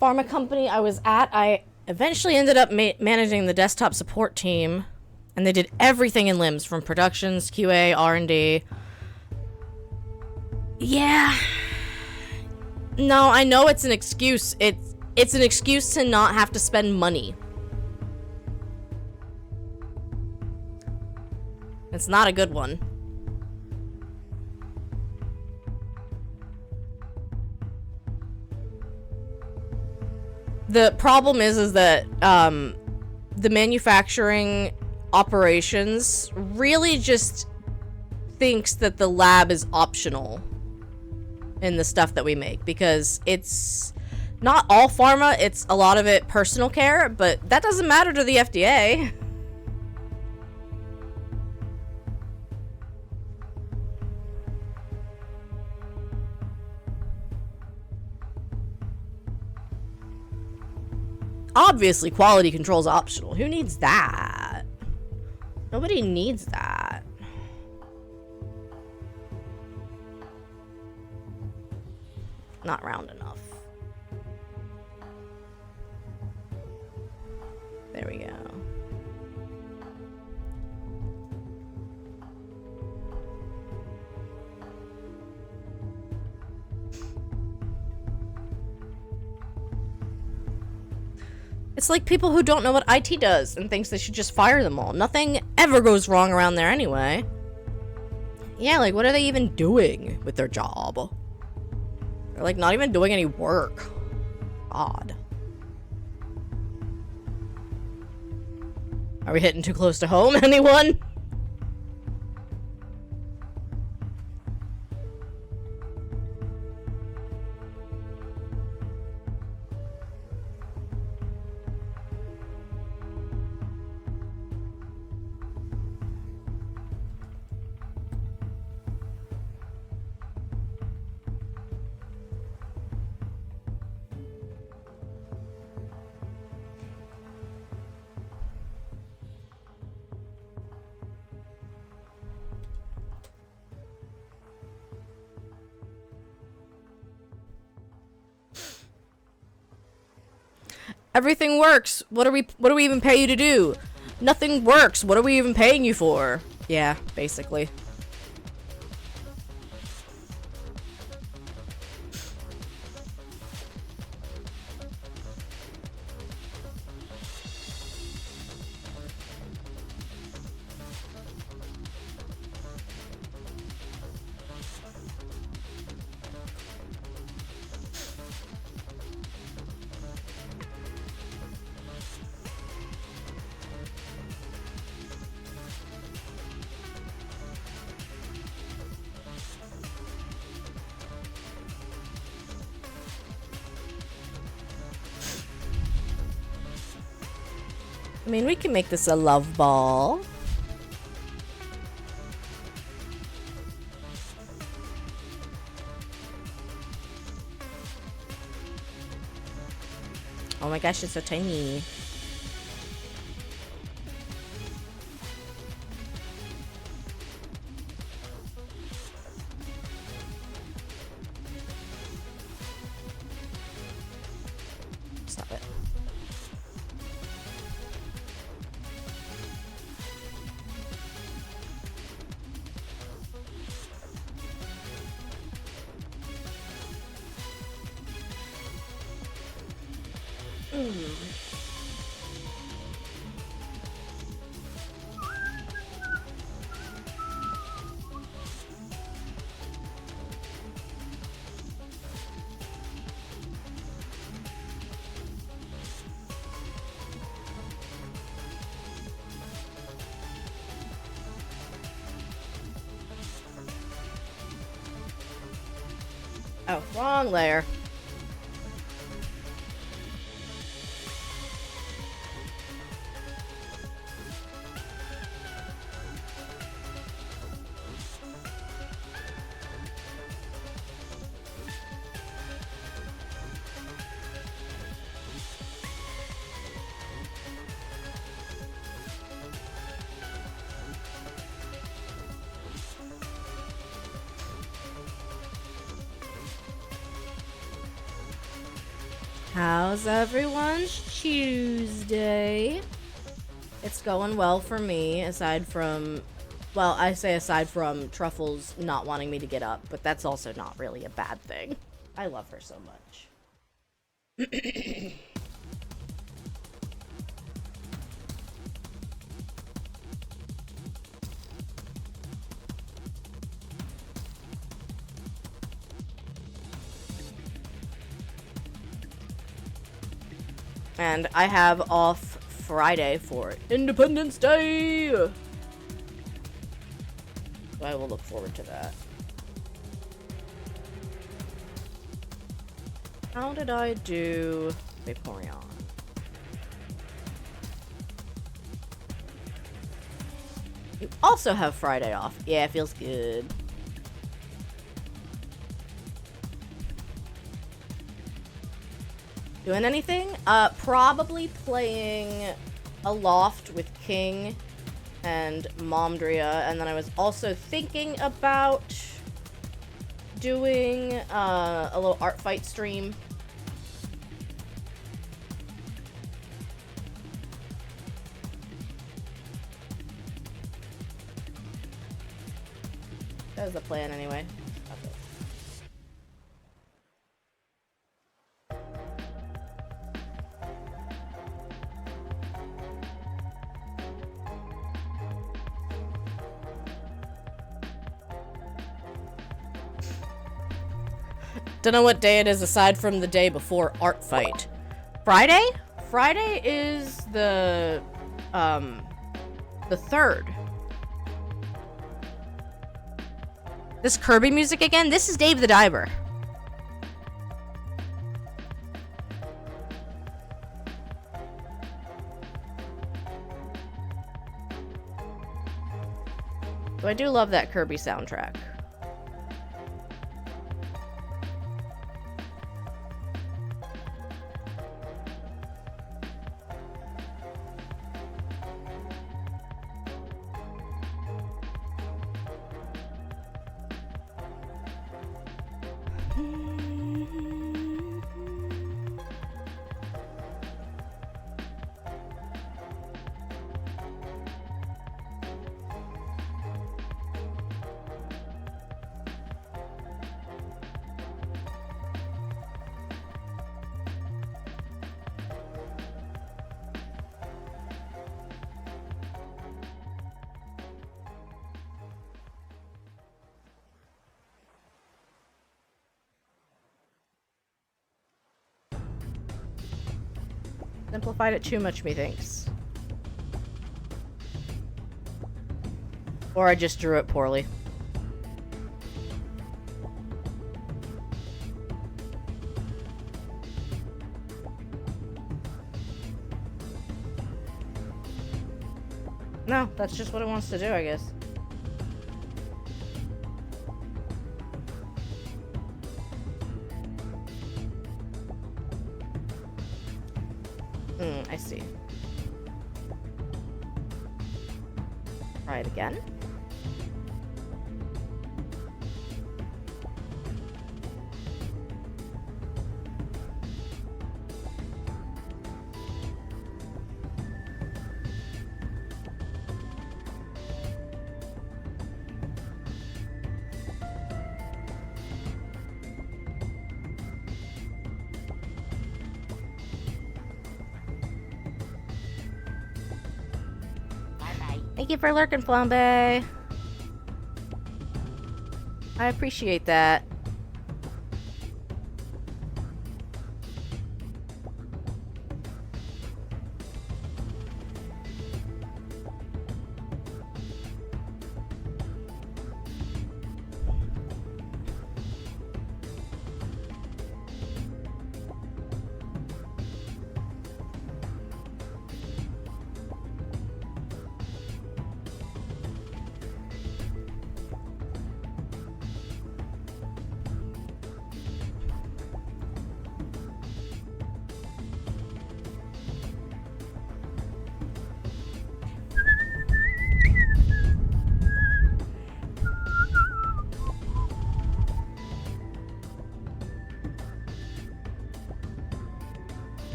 Pharma company I was at, I eventually ended up managing the desktop support team, and they did everything in LIMS, from productions, QA, R&D. Yeah. No, I know it's an excuse. It's an excuse to not have to spend money. It's not a good one. The problem is that the manufacturing operations really just thinks that the lab is optional in the stuff that we make, because it's not all pharma, it's a lot of it personal care, but that doesn't matter to the FDA. Obviously, quality control's optional. Who needs that? Nobody needs that. Not round enough. There we go. It's like people who don't know what IT does and thinks they should just fire them all. Nothing ever goes wrong around there anyway. Yeah, like, what are they even doing with their job? They're, like, not even doing any work. Odd. Are we hitting too close to home, anyone? Everything works. What do we even pay you to do? Nothing works. What are we even paying you for? Yeah, basically. I mean, we can make this a love ball. Oh my gosh, it's so tiny. Stop it. Oh, wrong layer. How's everyone's Tuesday? It's going well for me, aside from Well, I say aside from Truffles not wanting me to get up, but that's also not really a bad thing. I love her so much. And I have off Friday for Independence Day! So I will look forward to that. How did I do Vaporeon? You also have Friday off. Yeah, it feels good. Doing anything? Probably playing Aloft with King and Momdria, and then I was also thinking about doing a little art fight stream. That was the plan anyway. Okay. Don't know what day it is aside from the day before art fight. Friday? Friday is the 3rd. This Kirby music again? This is Dave the Diver. So I do love that Kirby soundtrack. Simplified it too much, methinks. Or I just drew it poorly. No, that's just what it wants to do, I guess. I see. Try it again. Thank you for lurking, Flambe. I appreciate that.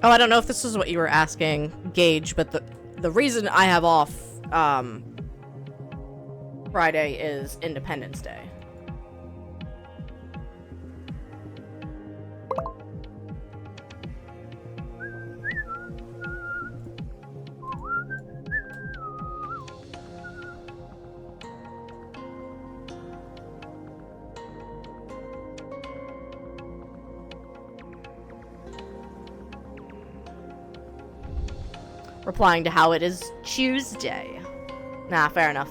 Oh, I don't know if this is what you were asking, Gage, but the reason I have off Friday is Independence Day. Replying to how it is Tuesday. Nah, fair enough.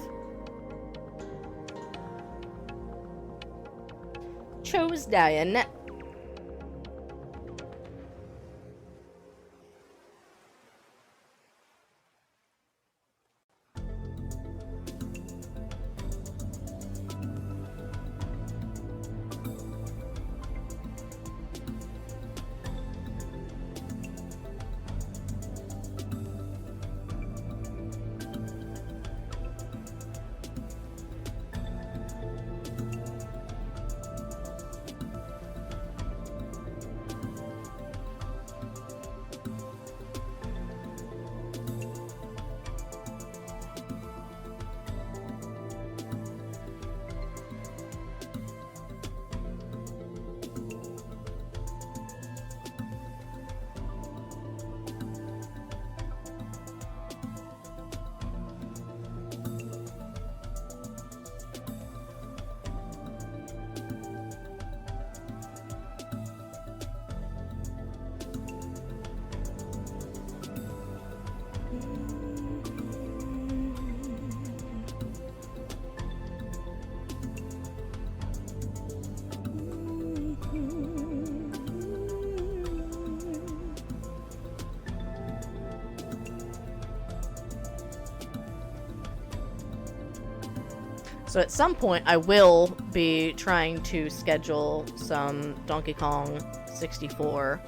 Tuesday, isn't it? So at some point, I will be trying to schedule some Donkey Kong 64.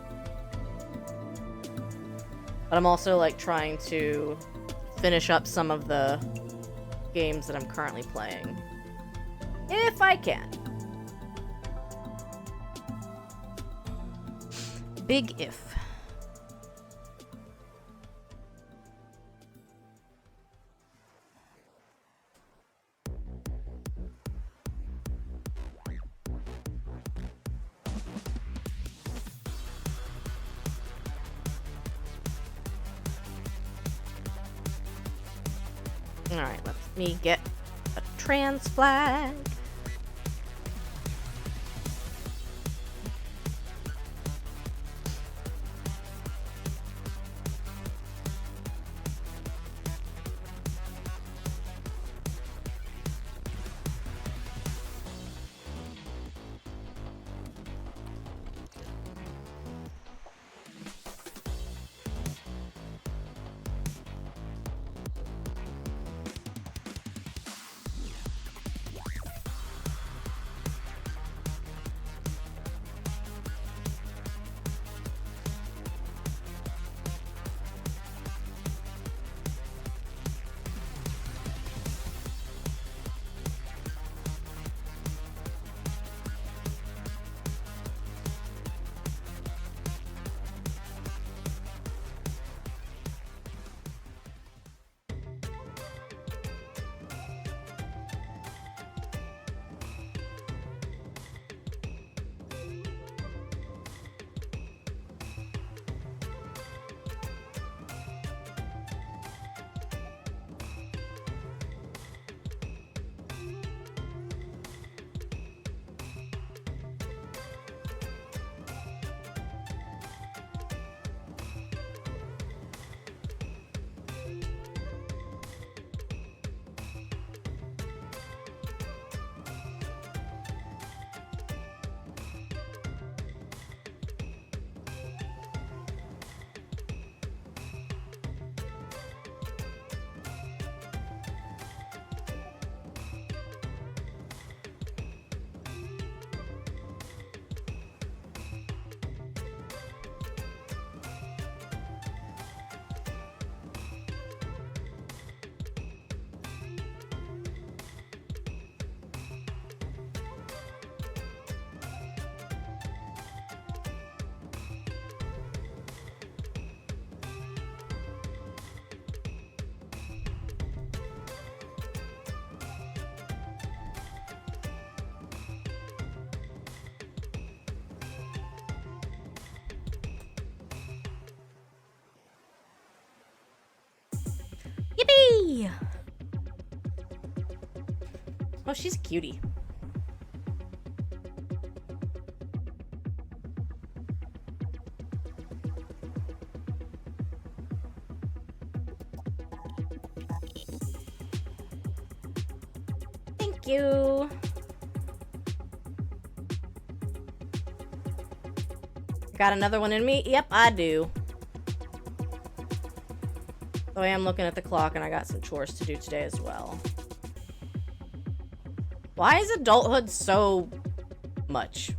But I'm also, like, trying to finish up some of the games that I'm currently playing. If I can. Big if. Alright, let me get a trans flag. Oh, she's a cutie. Thank you. Got another one in me? Yep, I do. Though I am looking at the clock and I got some chores to do today as well. Why is adulthood so much?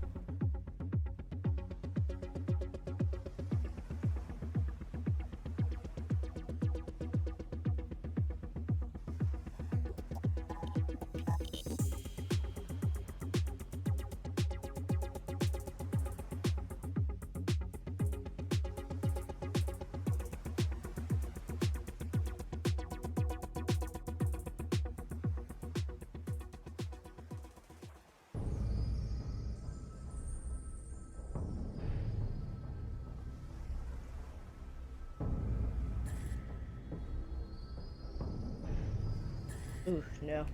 Ooh, no.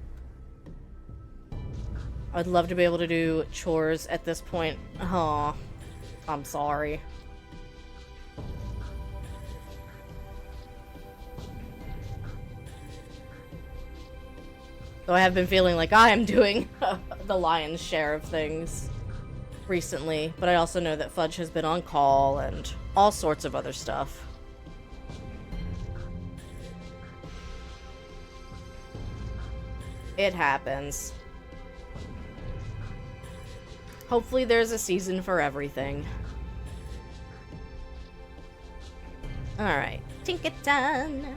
I'd love to be able to do chores at this point. Oh, I'm sorry. Though I have been feeling like I am doing the lion's share of things recently, but I also know that Fudge has been on call and all sorts of other stuff. It happens. Hopefully there's a season for everything. Alright, Tinkaton.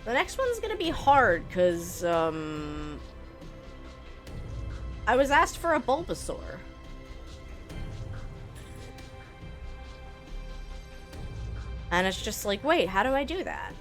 The next one's gonna be hard, because, I was asked for a Bulbasaur. And it's just like, wait, how do I do that?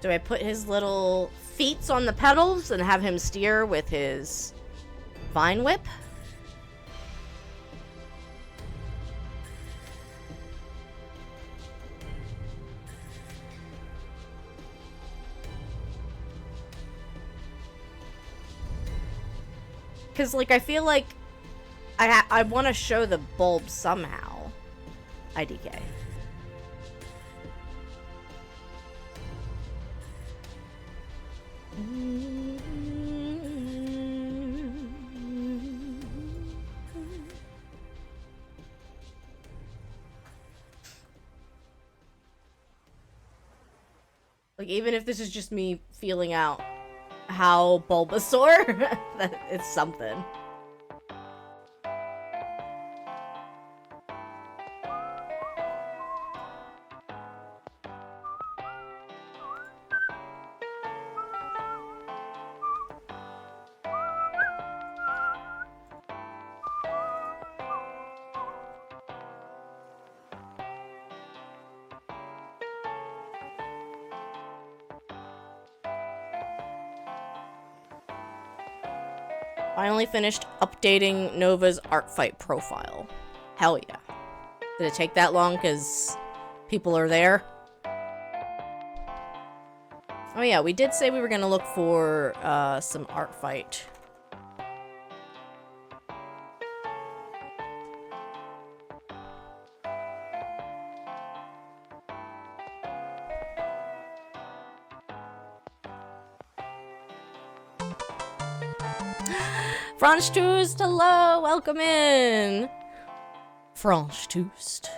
Do I put his little feet on the pedals and have him steer with his vine whip? Because, like, I feel like I want to show the bulb somehow. IDK. Like, even if this is just me feeling out how Bulbasaur, that it's something. Finally finished updating Nova's art fight profile. Hell yeah. Did it take that long because people are there? Oh yeah, we did say we were gonna look for some art fight. Franchtoost, hello, welcome in. Franchtoost.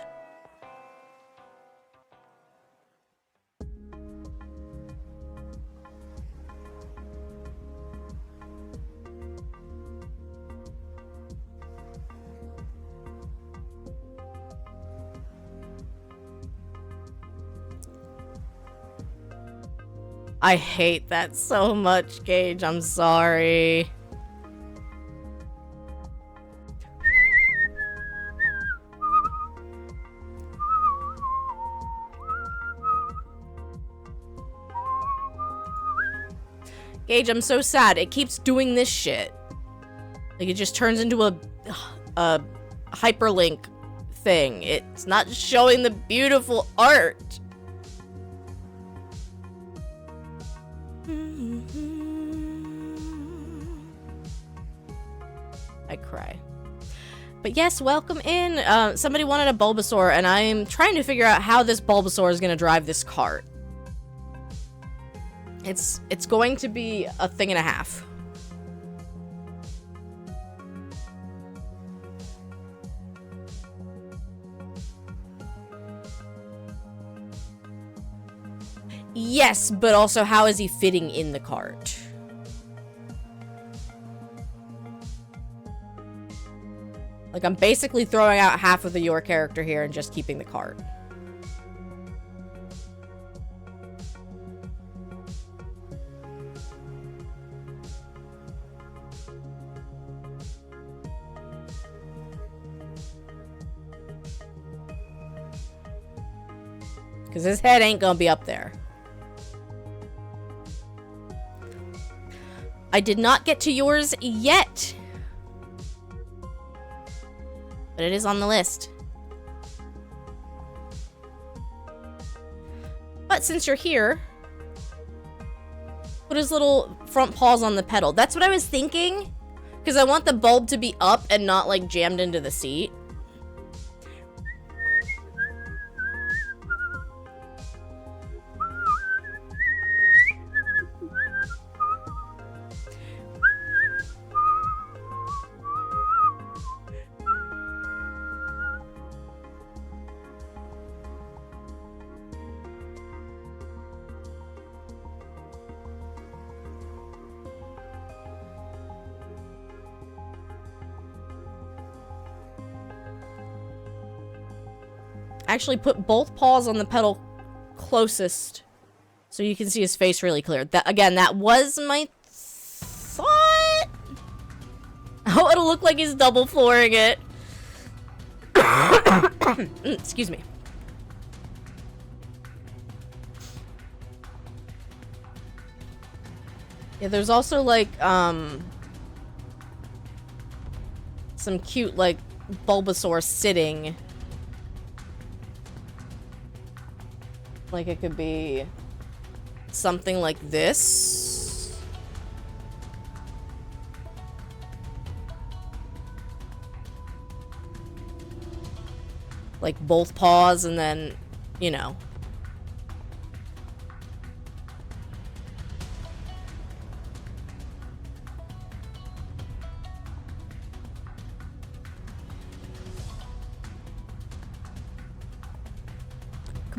I hate that so much, Gage. I'm sorry. Gage, I'm so sad. It keeps doing this shit. Like, it just turns into a hyperlink thing. It's not showing the beautiful art. I cry. But yes, welcome in. Somebody wanted a Bulbasaur, and I'm trying to figure out how this Bulbasaur is going to drive this cart. It's going to be a thing and a half. Yes, but also how is he fitting in the cart? Like, I'm basically throwing out half of your character here and just keeping the cart. Because his head ain't gonna be up there. I did not get to yours yet. But it is on the list. But since you're here, put his little front paws on the pedal. That's what I was thinking. Because I want the bulb to be up and not like jammed into the seat. Actually put both paws on the pedal closest so you can see his face really clear. That, again, that was my thought. Oh, it'll look like he's double flooring it. Excuse me. Yeah, there's also like some cute like Bulbasaur sitting. Like, it could be something like this. Like, both paws and then, you know.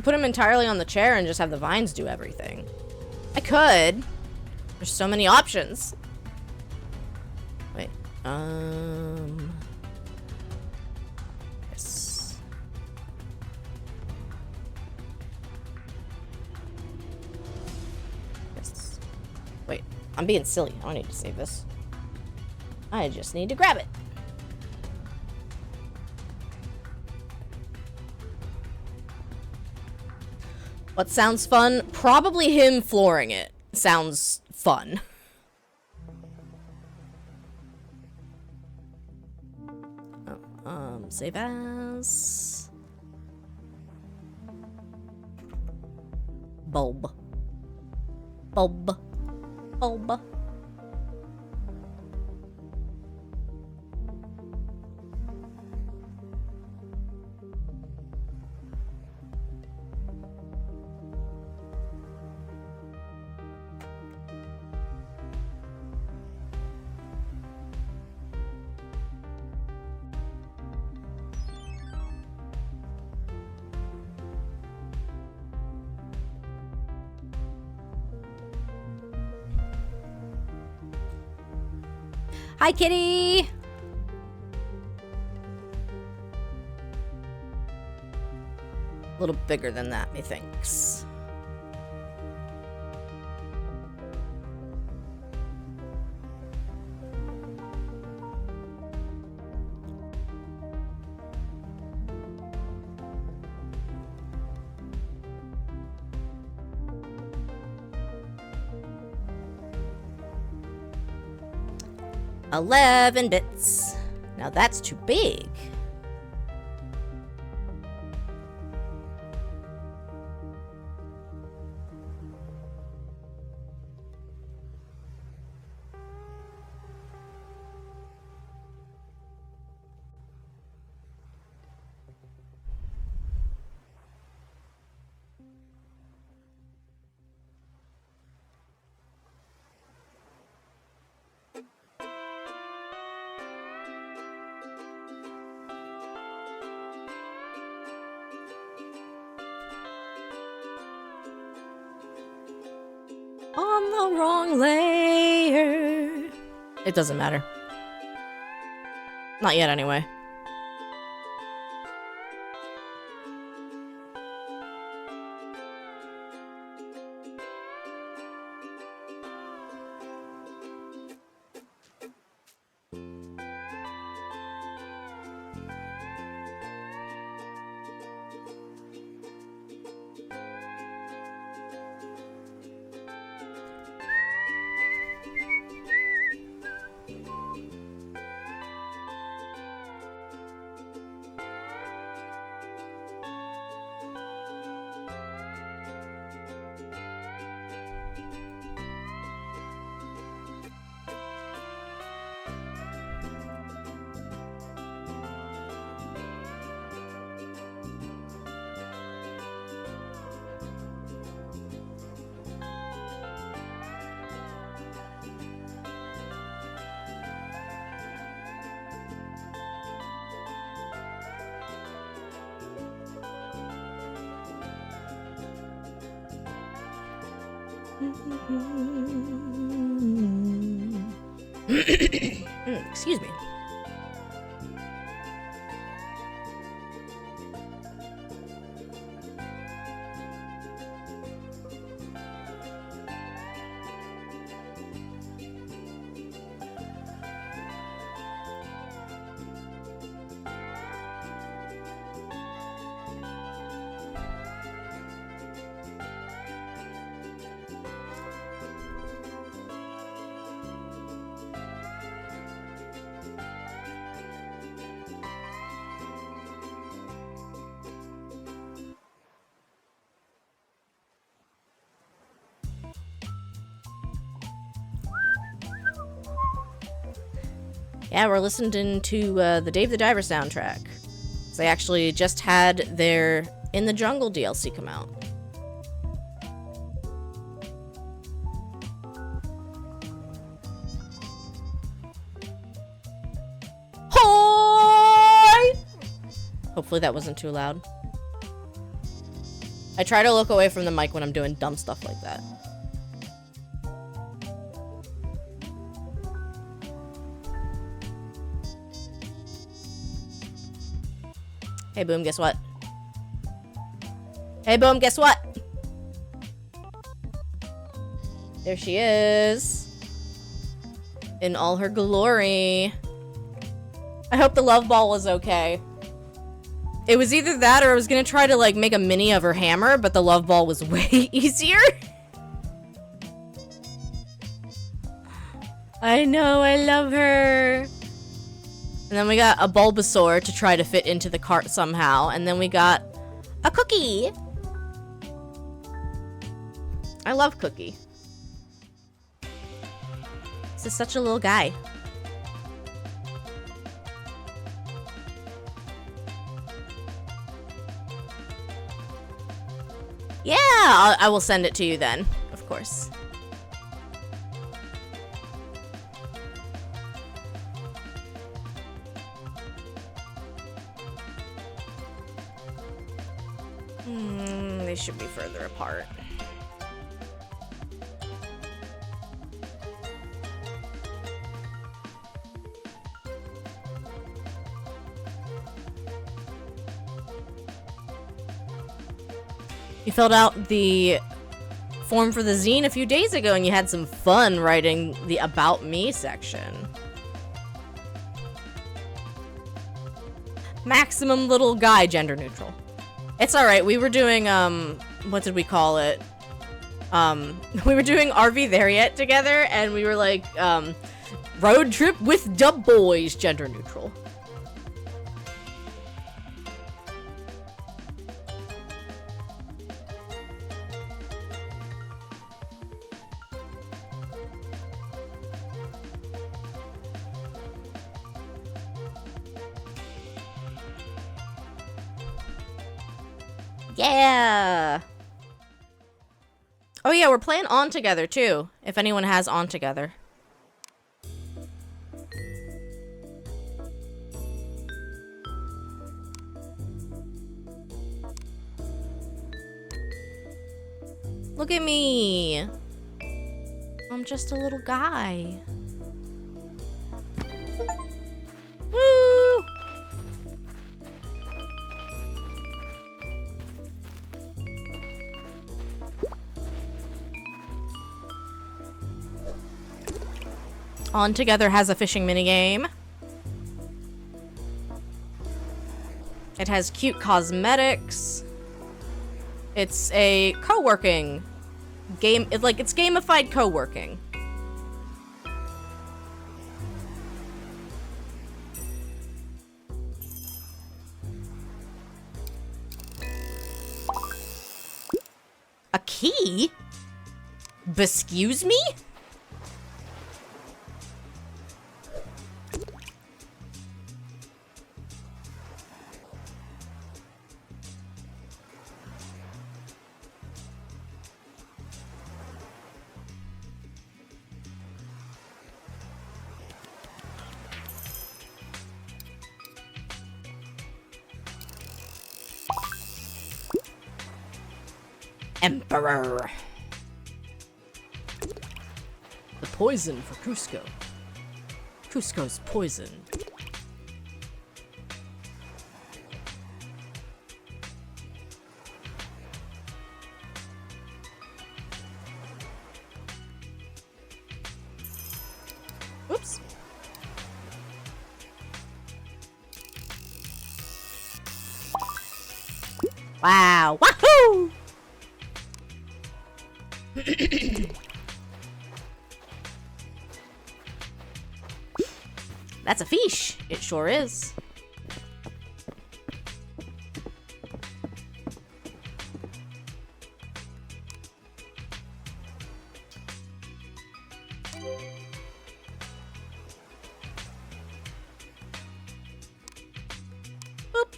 Put him entirely on the chair and just have the vines do everything. I could. There's so many options. Wait. Yes. Yes. Wait. I'm being silly. I don't need to save this. I just need to grab it. What sounds fun? Probably him flooring it. Sounds fun. Oh, save as... Bulb. Bulb. Bulb. Hi, kitty! A little bigger than that, methinks. 11 bits. Now that's too big. On the wrong layer. It doesn't matter. Not yet, anyway. Excuse me. Yeah, we're listening to the Dave the Diver soundtrack. They actually just had their In the Jungle DLC come out. Hi! Hopefully that wasn't too loud. I try to look away from the mic when I'm doing dumb stuff like that. Hey, Boom, guess what? Hey, Boom, guess what? There she is. In all her glory. I hope the love ball was okay. It was either that or I was gonna try to, like, make a mini of her hammer, but the love ball was way easier. I know, I love her. And then we got a Bulbasaur to try to fit into the cart somehow. And then we got a Cookie. I love Cookie. This is such a little guy. Yeah, I will send it to you then, of course. They should be further apart. You filled out the form for the zine a few days ago and you had some fun writing the About Me section. Maximum little guy, gender neutral. It's alright, we were doing, what did we call it? We were doing RV There Yet together, and we were like, Road trip with dub boys, gender neutral. Yeah. Oh yeah, we're playing On Together too, if anyone has On Together. Look at me. I'm just a little guy. Woo! On Together has a fishing minigame. It has cute cosmetics. It's a co-working game. It's gamified co-working. A key? Excuse me? Emperor. The poison for Cusco. Cusco's poison. Oops. Wow. Wahoo! That's a fish. It sure is. Boop.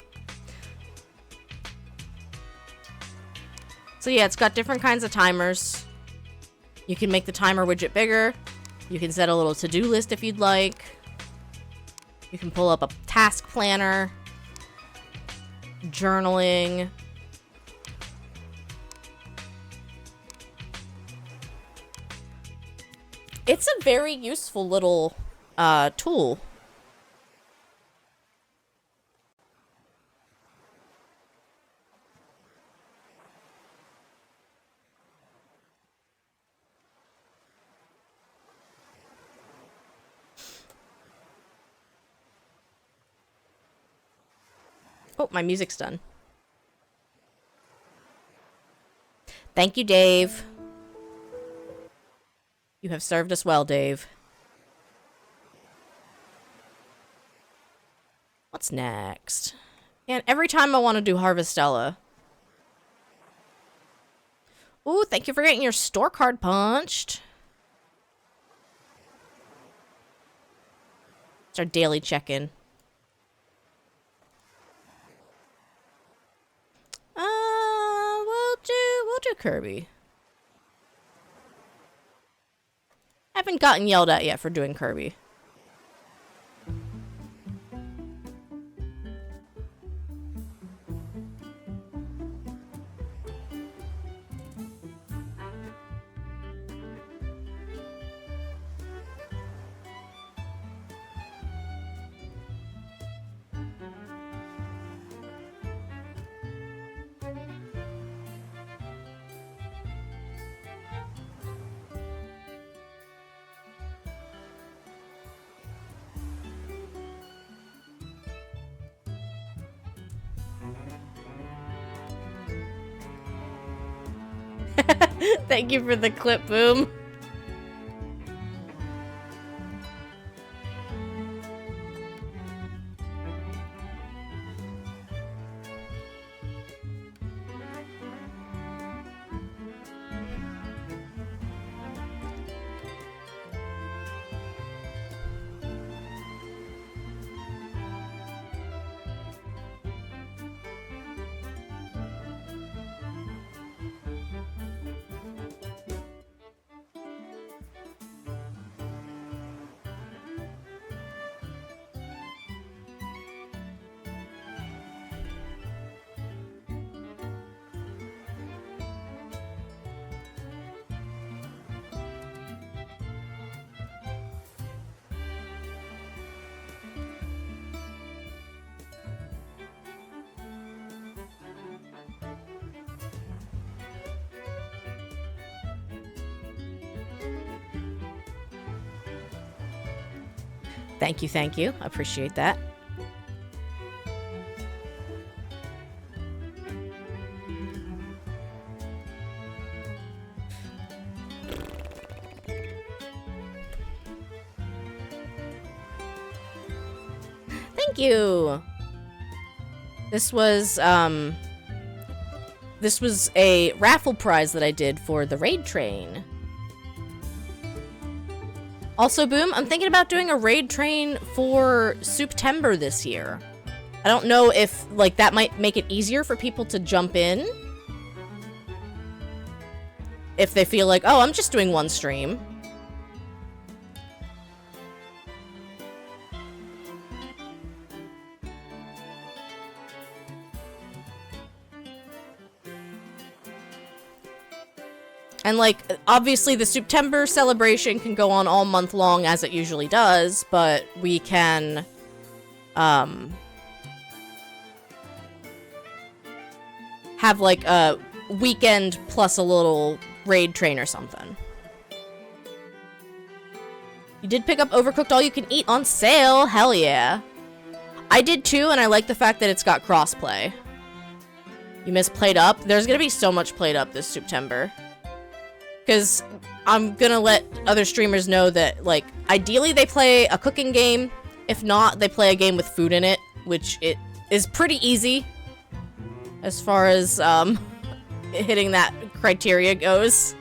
So yeah, it's got different kinds of timers. You can make the timer widget bigger. You can set a little to-do list if you'd like. You can pull up a task planner. Journaling. It's a very useful little tool. Oh, my music's done. Thank you, Dave. You have served us well, Dave. What's next? And every time I want to do Harvestella. Ooh, thank you for getting your store card punched. It's our daily check-in. We'll do Kirby. Haven't gotten yelled at yet for doing Kirby. Thank you for the clip, Boom. Thank you, thank you. I appreciate that. Thank you. This was a raffle prize that I did for the raid train. Also, Boom, I'm thinking about doing a raid train for September this year. I don't know if, like, that might make it easier for people to jump in. If they feel like, oh, I'm just doing one stream. And, like, obviously the September celebration can go on all month long as it usually does, but we can, have, like, a weekend plus a little raid train or something. You did pick up Overcooked All You Can Eat on sale? Hell yeah. I did too, and I like the fact that it's got crossplay. You missed Played Up? There's gonna be so much Played Up this September. Because I'm gonna let other streamers know that, like, ideally they play a cooking game. If not, they play a game with food in it, which it is pretty easy as far as hitting that criteria goes.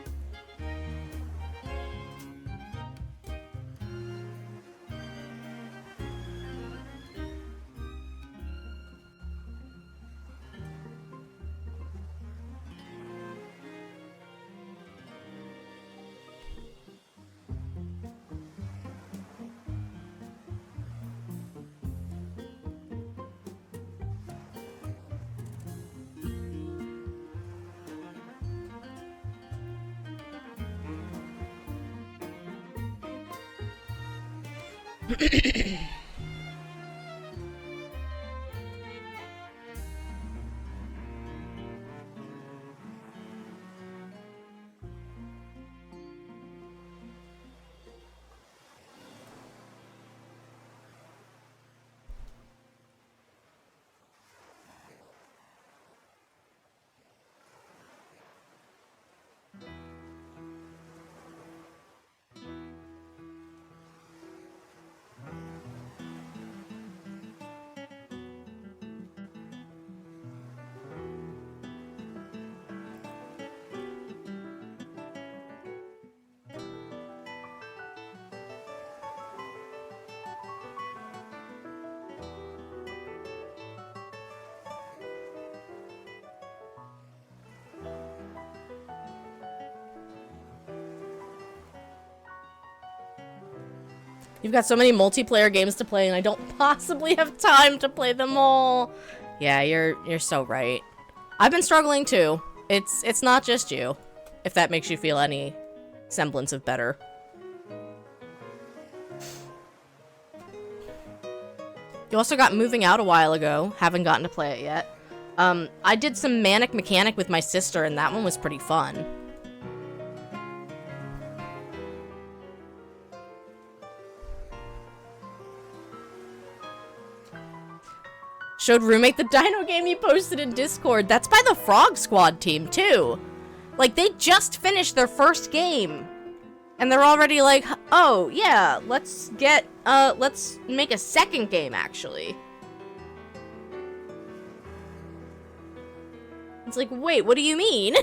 You've got so many multiplayer games to play, and I don't possibly have time to play them all. Yeah, you're so right. I've been struggling too. It's not just you, if that makes you feel any semblance of better. You also got Moving Out a while ago. Haven't gotten to play it yet. I did some Manic Mechanic with my sister, and that one was pretty fun. Showed Roommate the Dino game you posted in Discord. That's by the Frog Squad team, too. Like, they just finished their first game. And they're already like, oh, yeah, let's make a second game, actually. It's like, wait, what do you mean?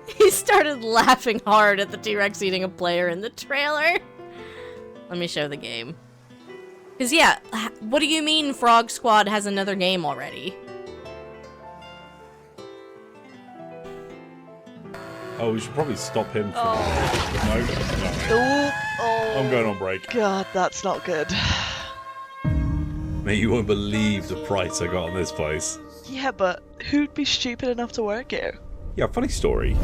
He started laughing hard at the T-Rex eating a player in the trailer. Let me show the game. Because, yeah, what do you mean Frog Squad has another game already? Oh, we should probably stop him from... Oh, I'm going on break. God, that's not good. Mate, you won't believe the price I got on this place. Yeah, but who'd be stupid enough to work here? Yeah, funny story. Here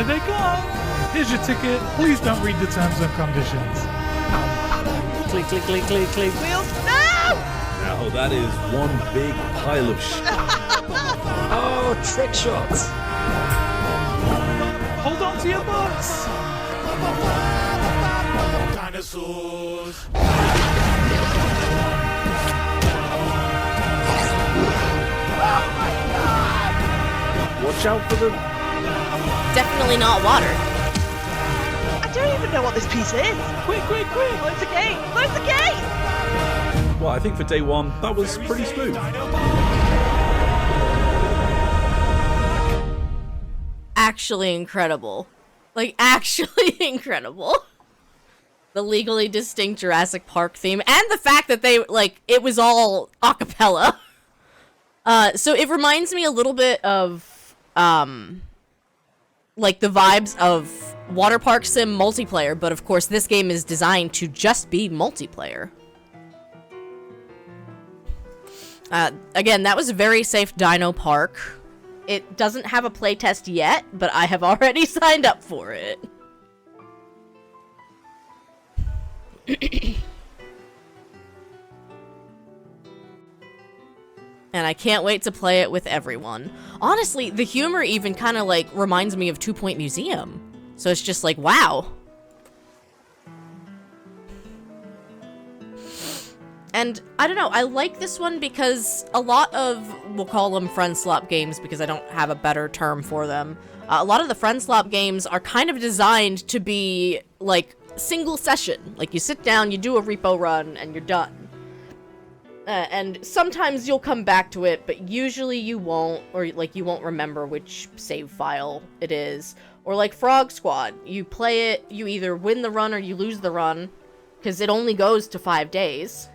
they go! Here's your ticket. Please don't read the terms and conditions. click, click, click, click, click. Wheels, no! Now that is one big pile of Oh, trick shots. Hold on to your butts! Dinosaurs. Watch out for them. Definitely not water. I don't even know what this piece is. Quick, quick, quick. Close the gate. Close the gate. Well, I think for day one, that was pretty smooth. Actually incredible. Like, actually incredible. The legally distinct Jurassic Park theme, and the fact that they, like, it was all a cappella. So it reminds me a little bit of, like, the vibes of Water Park Sim multiplayer, but of course this game is designed to just be multiplayer. Again, that was a very safe Dino Park. It doesn't have a playtest yet, but I have already signed up for it. And I can't wait to play it with everyone. Honestly, the humor even kind of like reminds me of 2 Point Museum. So it's just like, wow. And I don't know, I like this one because a lot of, we'll call them friend slop games because I don't have a better term for them. A lot of the friend slop games are kind of designed to be like single session. Like you sit down, you do a repo run, and you're done. And sometimes you'll come back to it, but usually you won't, or like you won't remember which save file it is. Or like Frog Squad, you play it, you either win the run or you lose the run, because it only goes to 5 days.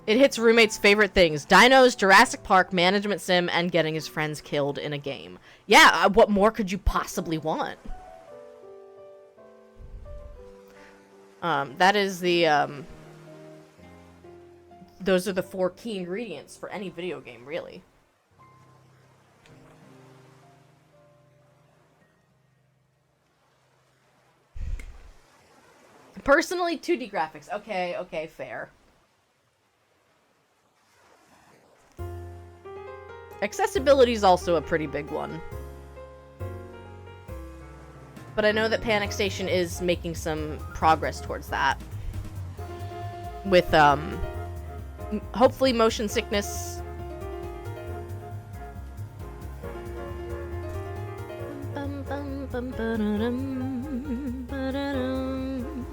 It hits roommates' favorite things: dinos, Jurassic Park, management sim, and getting his friends killed in a game. Yeah, what more could you possibly want? That is the, those are the 4 key ingredients for any video game, really. Personally, 2D graphics. Okay, fair. Accessibility is also a pretty big one. But I know that Panic Station is making some progress towards that. With, hopefully motion sickness. Bum, bum, bum, ba-da-dum, ba-da-dum.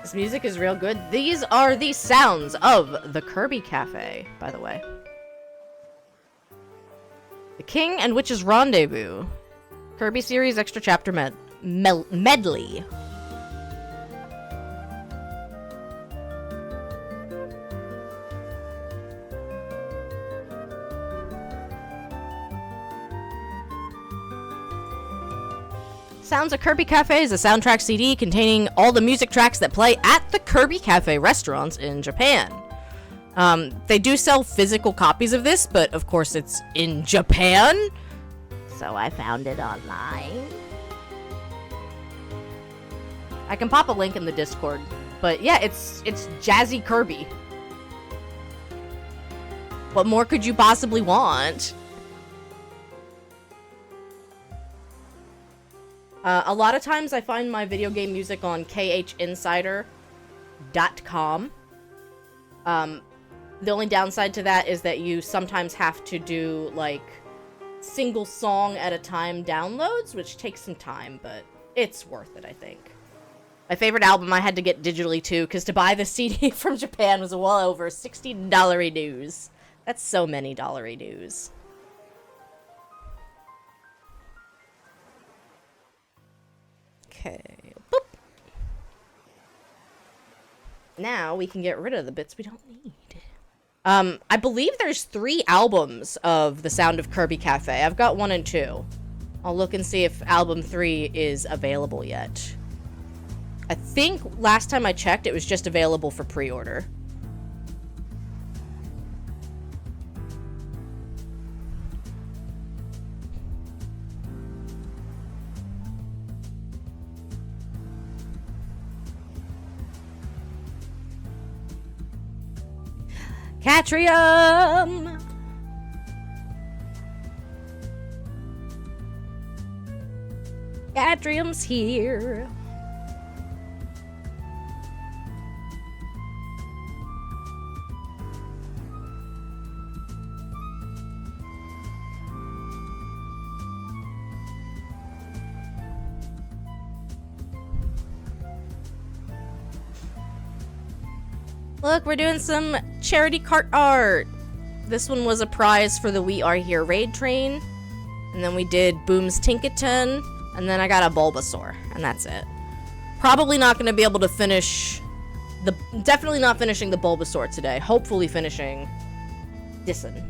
This music is real good. These are the sounds of the Kirby Cafe, by the way. The King and Witch's Rendezvous. Kirby Series Extra Chapter Medley. Sounds of Kirby Cafe is a soundtrack CD containing all the music tracks that play at the Kirby Cafe restaurants in Japan. They do sell physical copies of this, but of course it's in Japan. So I found it online. I can pop a link in the Discord. But yeah, it's Jazzy Kirby. What more could you possibly want? A lot of times I find my video game music on khinsider.com. The only downside to that is that you sometimes have to do, like, single song at a time downloads, which takes some time, but it's worth it, I think. My favorite album I had to get digitally, too, because to buy the CD from Japan was well over $60 dues. That's so many dollary dues. Okay. Boop. Now we can get rid of the bits we don't need. I believe there's 3 albums of The Sound of Kirby Cafe. I've got 1 and 2. I'll look and see if album 3 is available yet. I think last time I checked, it was just available for pre-order. Catrium! Catrium's here. Look, we're doing some charity cart art. This one was a prize for the We Are Here raid train. And then we did Boom's Tinkaton. And then I got a Bulbasaur. And that's it. Probably not going to be able to finish the... Definitely not finishing the Bulbasaur today. Hopefully finishing Disson.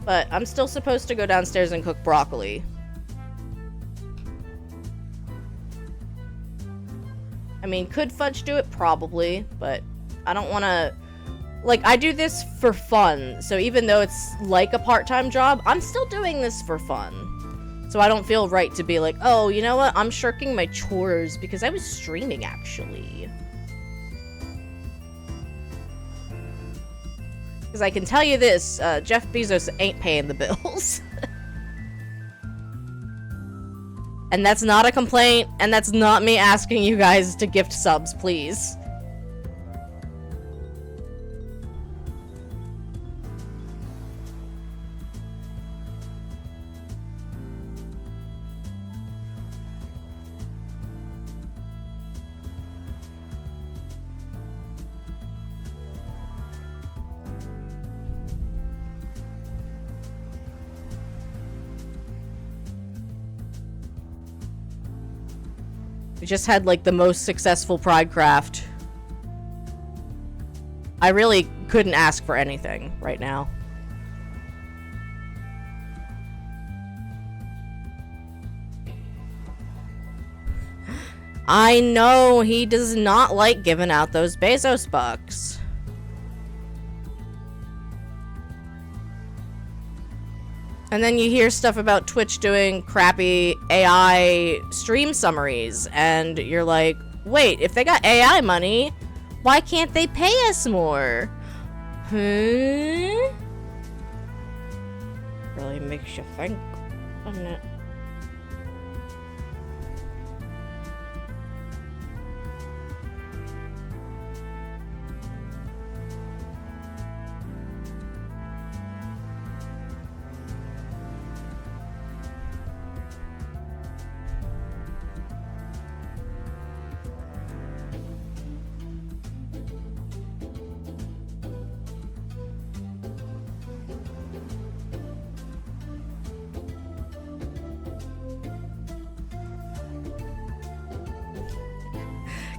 But I'm still supposed to go downstairs and cook broccoli. I mean, could Fudge do it? Probably, but I don't want to... Like, I do this for fun, so even though it's like a part-time job, I'm still doing this for fun. So I don't feel right to be like, oh, you know what? I'm shirking my chores because I was streaming, actually. Because I can tell you this, Jeff Bezos ain't paying the bills. And that's not a complaint, and that's not me asking you guys to gift subs, please. We just had, like, the most successful Pride Craft. I really couldn't ask for anything right now. I know, he does not like giving out those Bezos bucks. And then you hear stuff about Twitch doing crappy AI stream summaries, and you're like, wait, if they got AI money, why can't they pay us more? Really makes you think, doesn't it?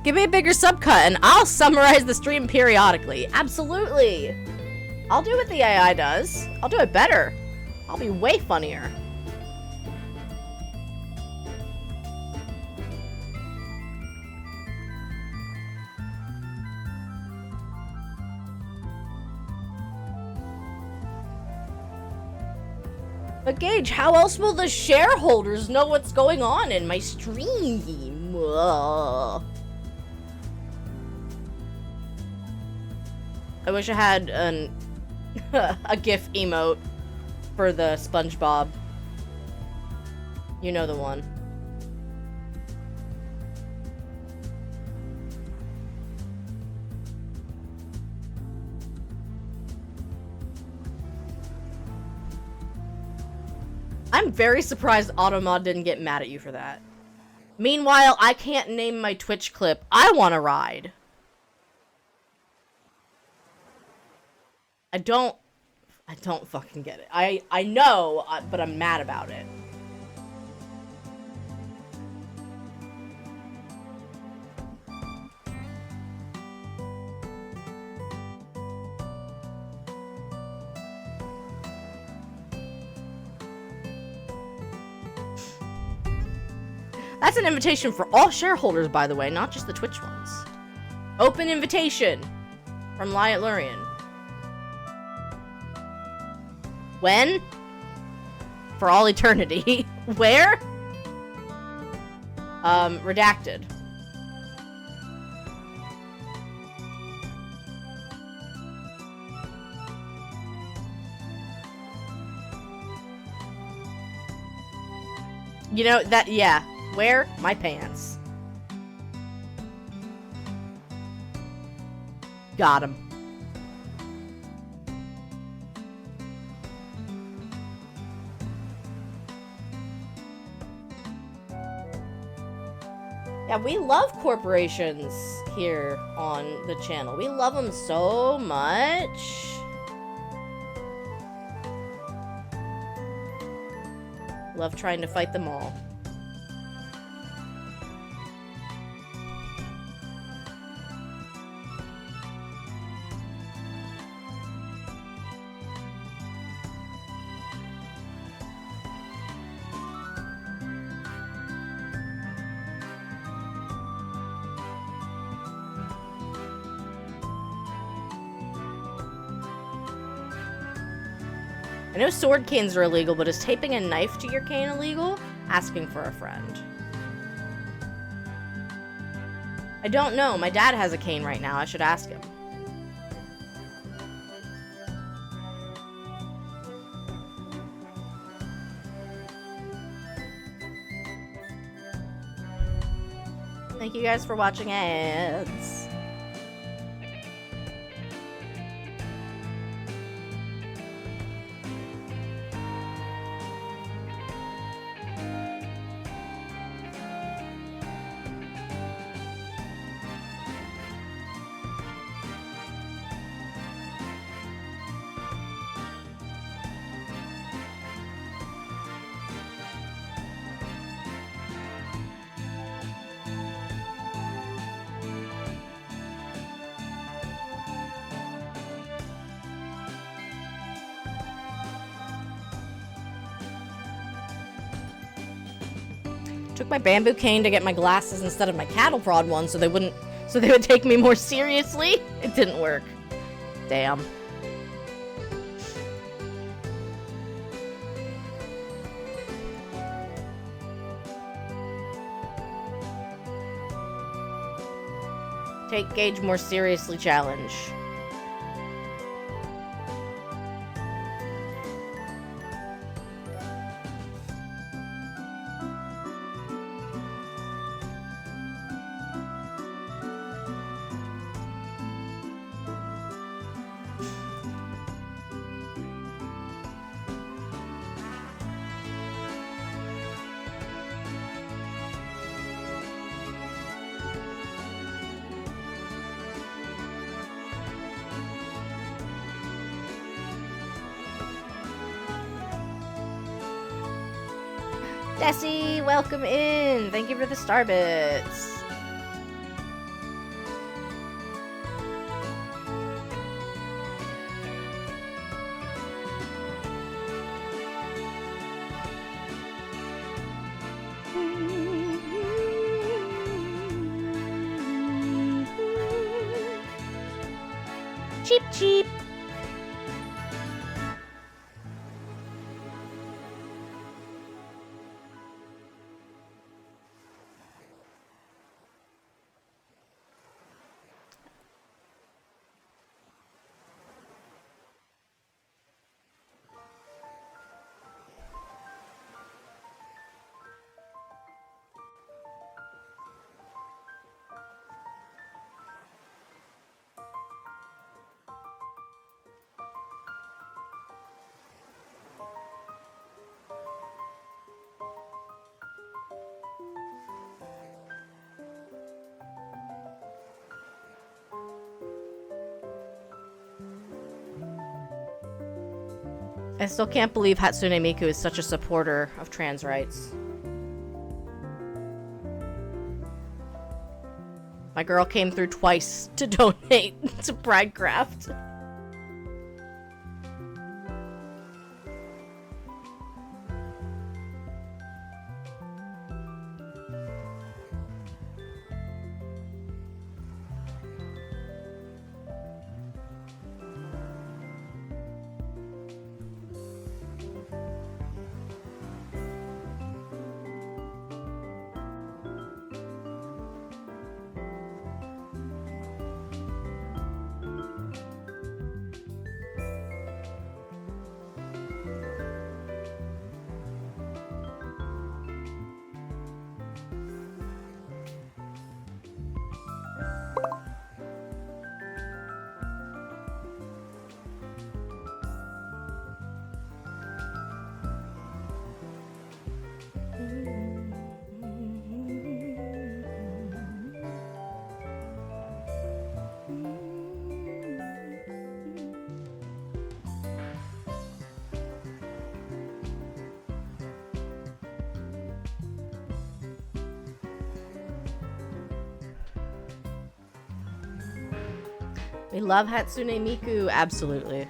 Give me a bigger subcut and I'll summarize the stream periodically. Absolutely. I'll do what the AI does. I'll do it better. I'll be way funnier. But Gage, how else will the shareholders know what's going on in my stream? Ugh. I wish I had a GIF emote for the SpongeBob. You know the one. I'm very surprised Automod didn't get mad at you for that. Meanwhile, I can't name my Twitch clip, I want to ride. I don't fucking get it. I know, but I'm mad about it. That's an invitation for all shareholders, by the way, not just the Twitch ones. Open invitation from Lyat Lurian. When? For all eternity. Where? Redacted. You know, that, yeah. Where? My pants. Got him. Yeah, we love corporations here on the channel. We love them so much. Love trying to fight them all. I know sword canes are illegal, but is taping a knife to your cane illegal? Asking for a friend. I don't know. My dad has a cane right now. I should ask him. Thank you guys for watching ads. Took my bamboo cane to get my glasses instead of my cattle prod one so they would take me more seriously. It didn't work. Damn. Take Gage more seriously challenge. Jesse, welcome in. Thank you for the star bits. Cheep, cheep. I still can't believe Hatsune Miku is such a supporter of trans rights. My girl came through twice to donate to Pridecraft. We love Hatsune Miku, absolutely.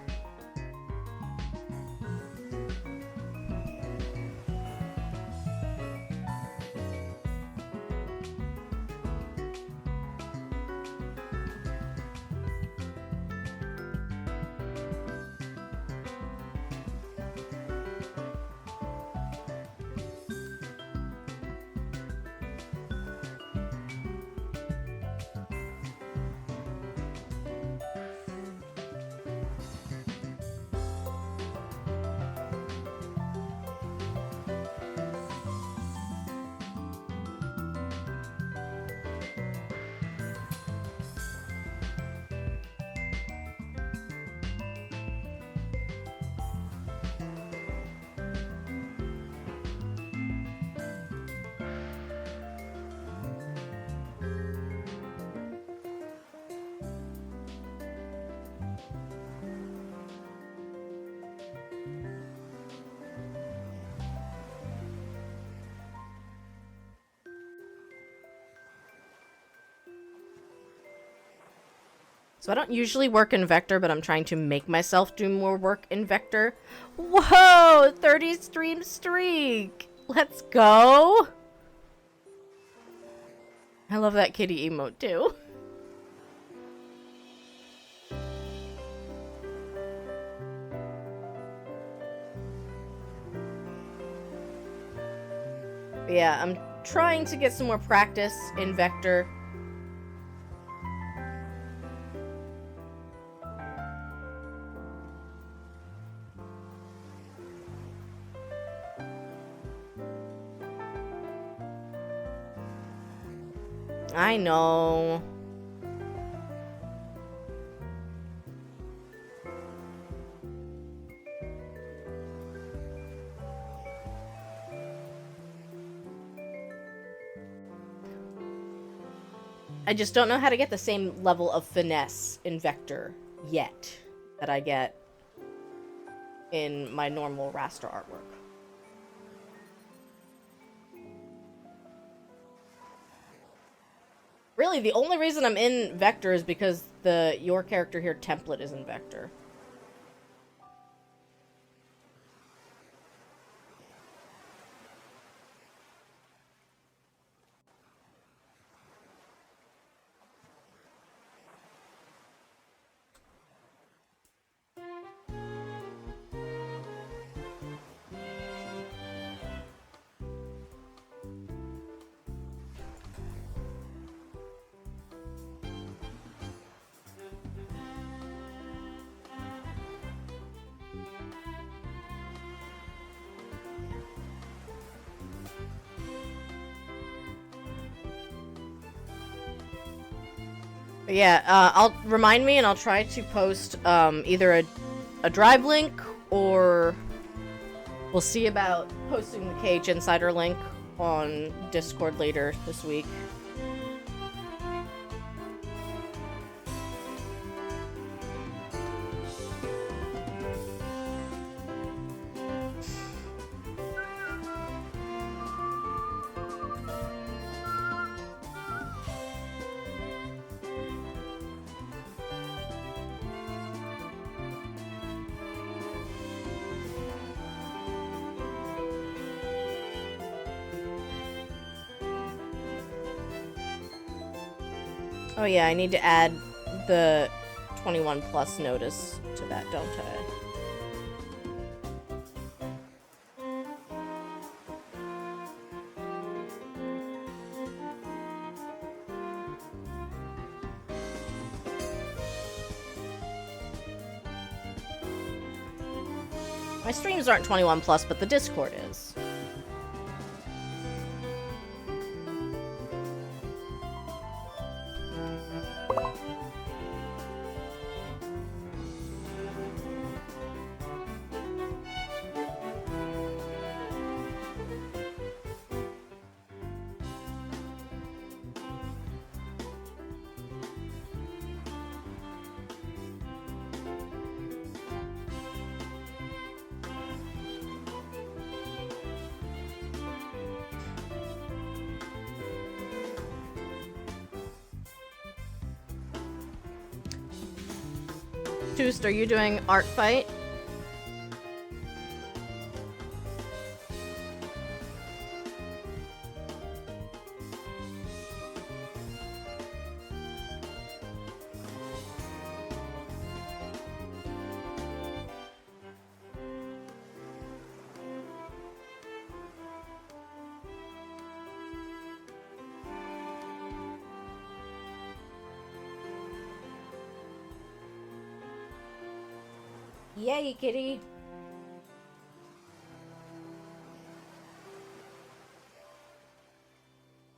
So I don't usually work in Vector, but I'm trying to make myself do more work in Vector. Whoa! 30 stream streak! Let's go! I love that kitty emote too. Yeah, I'm trying to get some more practice in Vector. I know. I just don't know how to get the same level of finesse in Vector yet that I get in my normal raster artwork. Really, the only reason I'm in Vector is because the your character here template is in Vector. But yeah, I'll remind me and I'll try to post either a drive link or we'll see about posting the Cage Insider link on Discord later this week. Oh yeah, I need to add the 21 plus notice to that, don't I? My streams aren't 21 plus, but the Discord is. Toost, are you doing art fight? Yay, kitty!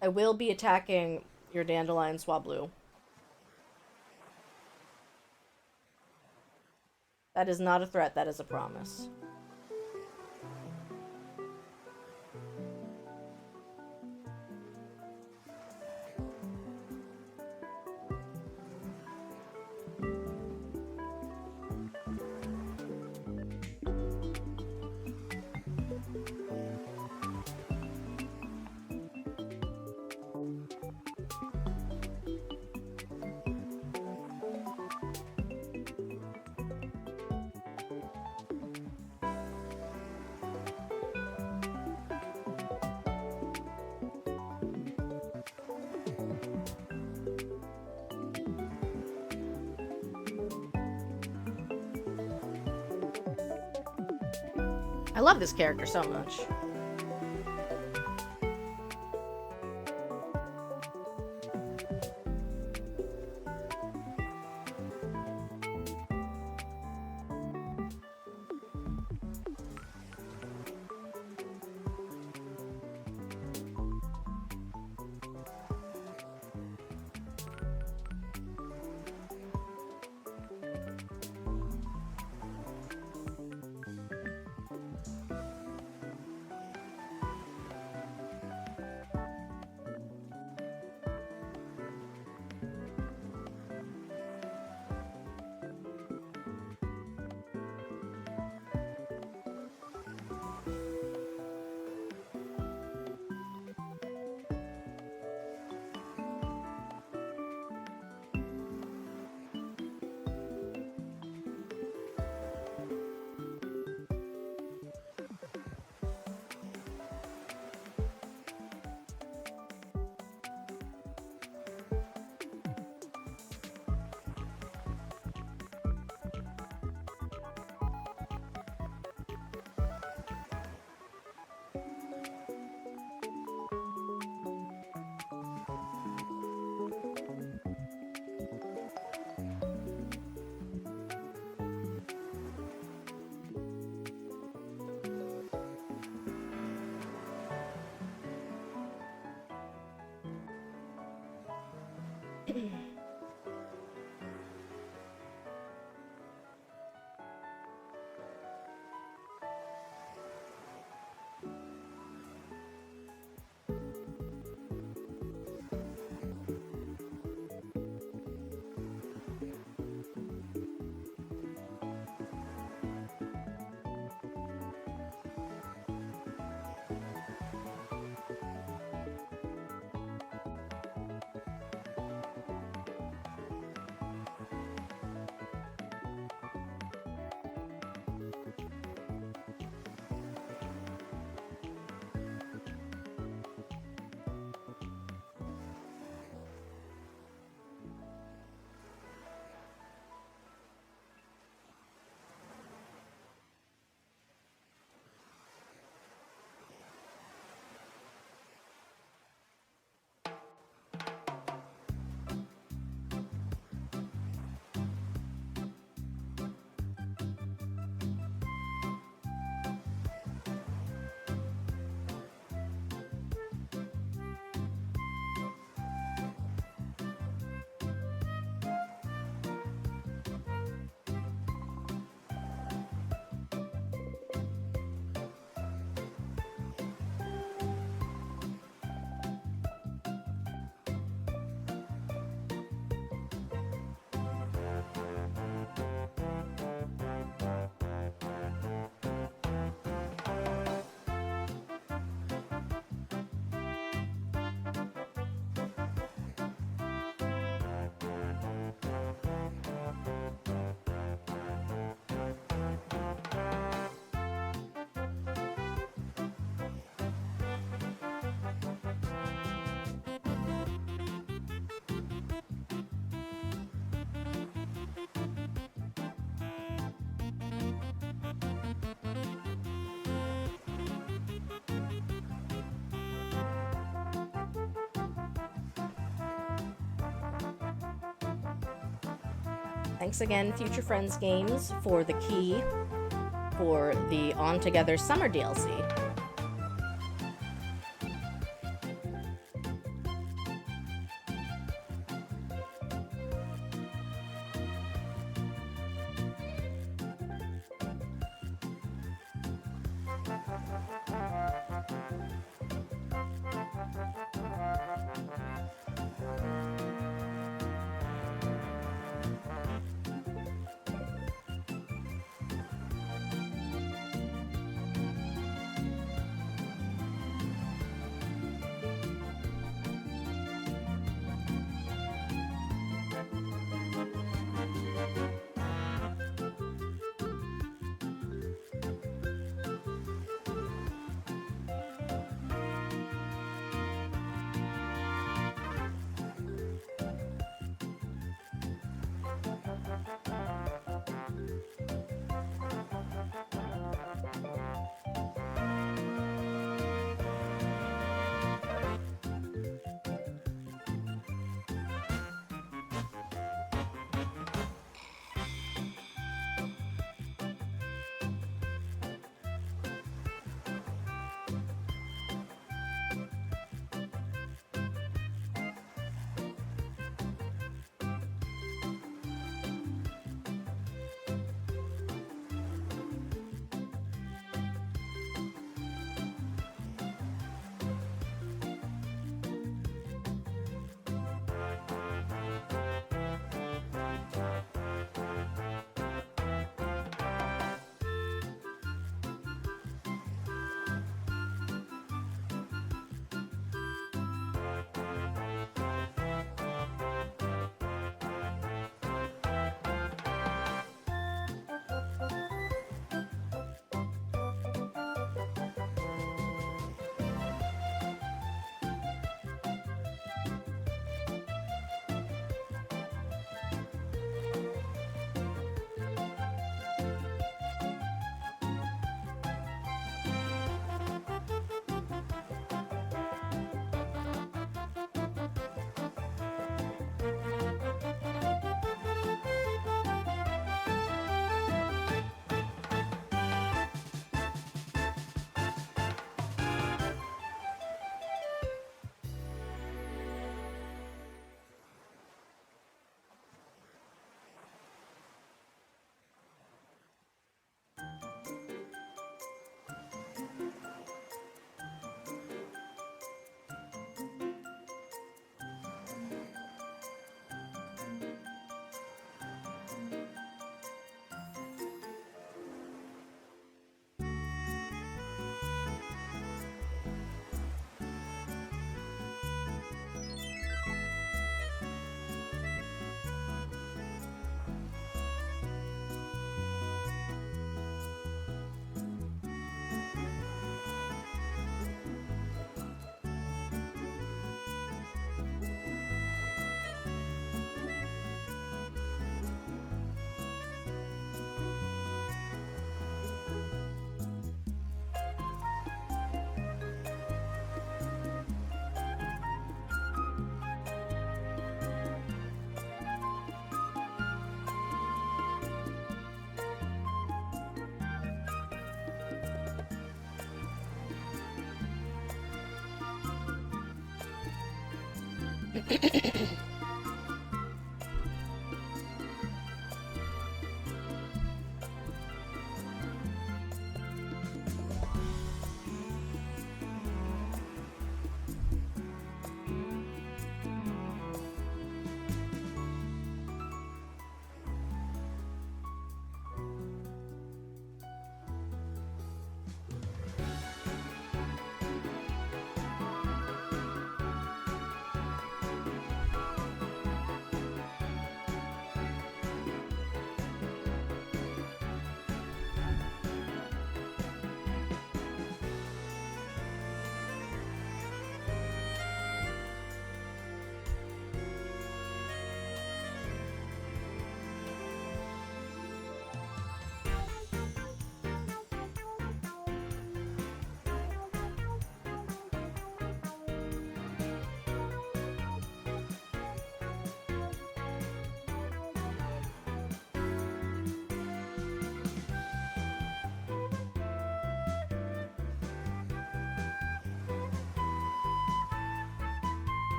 I will be attacking your Dandelion Swablu. That is not a threat, that is a promise. I love this character so much. Thanks again, Future Friends Games, for the key for the On Together Summer DLC.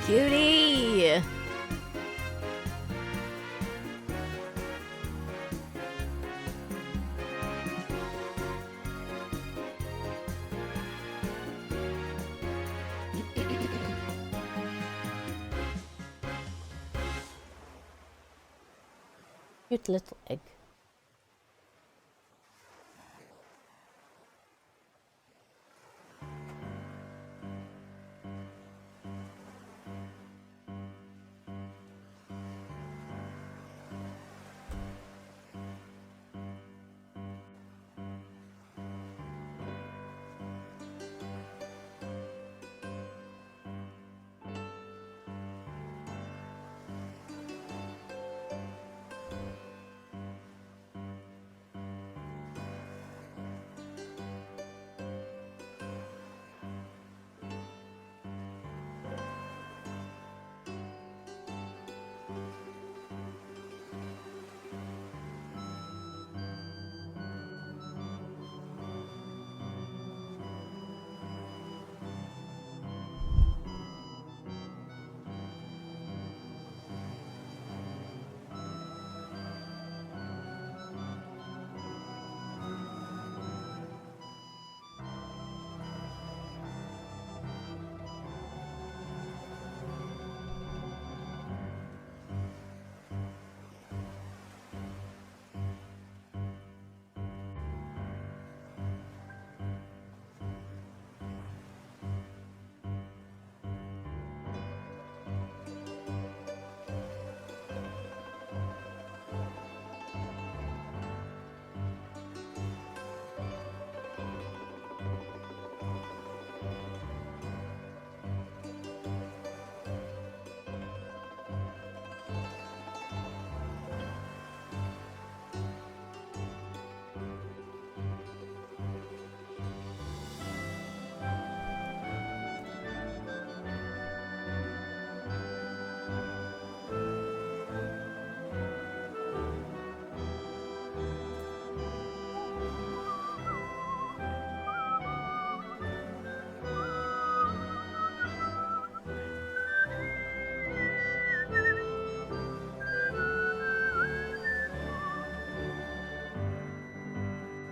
Cutie! Cute little egg.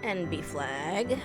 NB flag.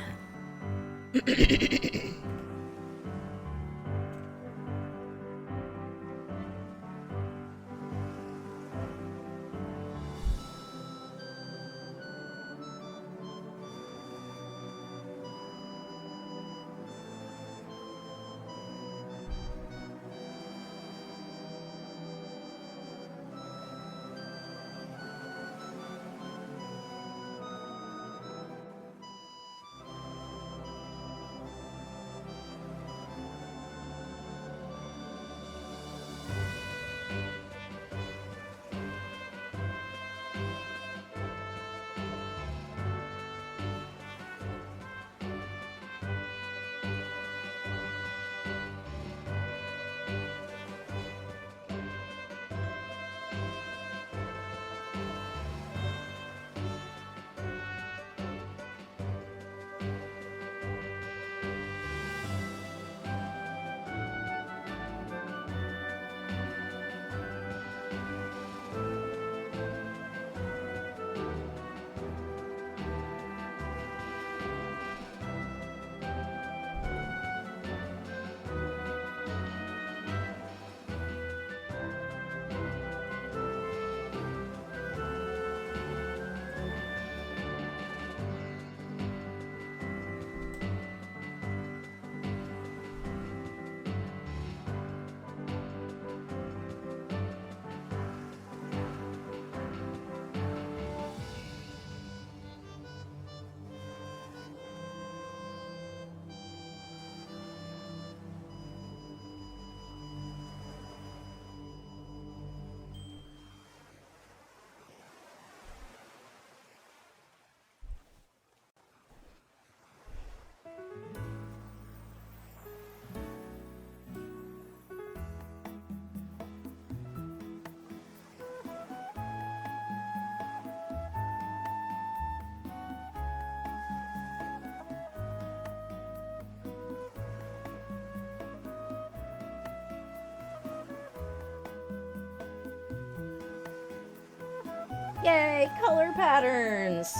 Yay, color patterns!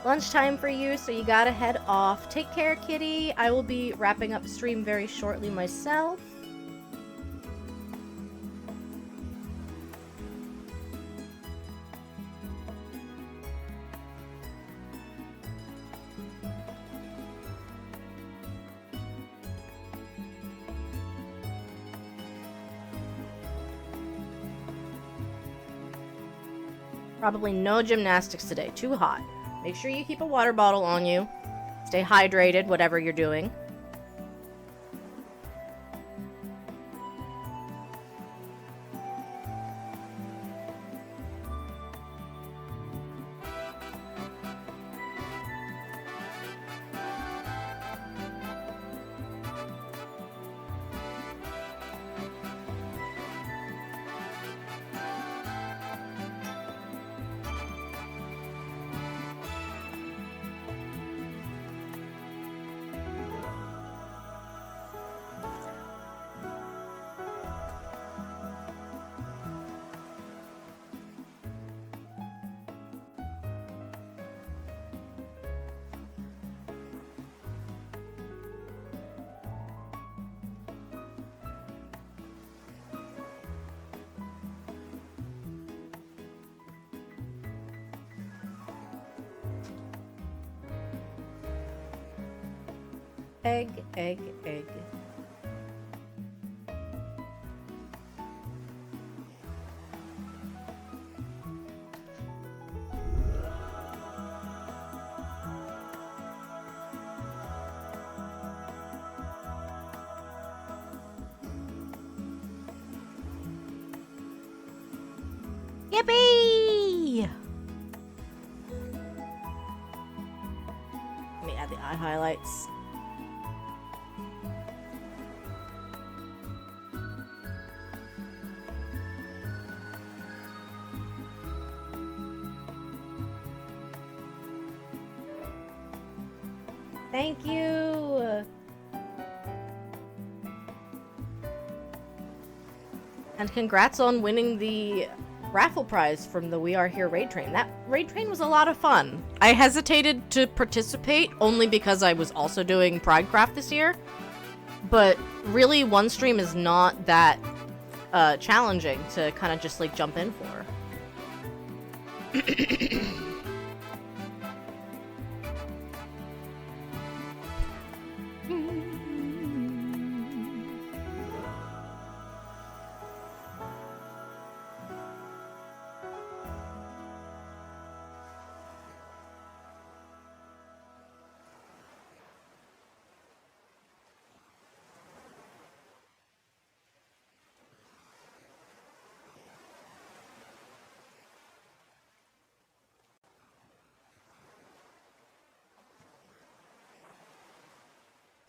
Lunchtime for you, so you gotta head off. Take care, kitty. I will be wrapping up stream very shortly myself. Probably no gymnastics today. Too hot. Make sure you keep a water bottle on you. Stay hydrated, whatever you're doing. Egg, egg, egg. Yippee! Let me add the eye highlights. Thank you! And congrats on winning the raffle prize from the We Are Here raid train. That raid train was a lot of fun. I hesitated to participate only because I was also doing Pridecraft this year. But really, one stream is not that challenging to kind of just like jump in for.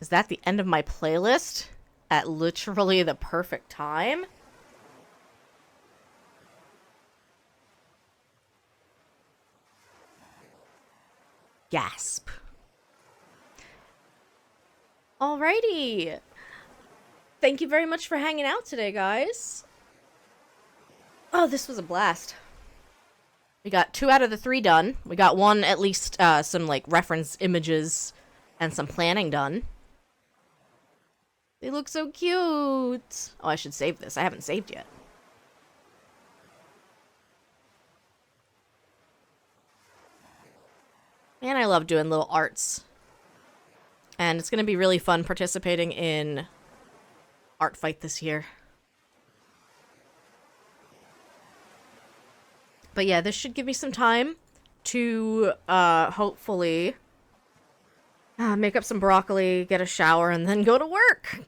Is that the end of my playlist? At literally the perfect time? Gasp. Alrighty. Thank you very much for hanging out today, guys. Oh, this was a blast. We got 2 out of the 3 done. We got one, at least, some, like, reference images and some planning done. They look so cute. Oh, I should save this. I haven't saved yet. Man, I love doing little arts. And it's going to be really fun participating in Art Fight this year. But yeah, this should give me some time to hopefully make up some broccoli, get a shower, and then go to work.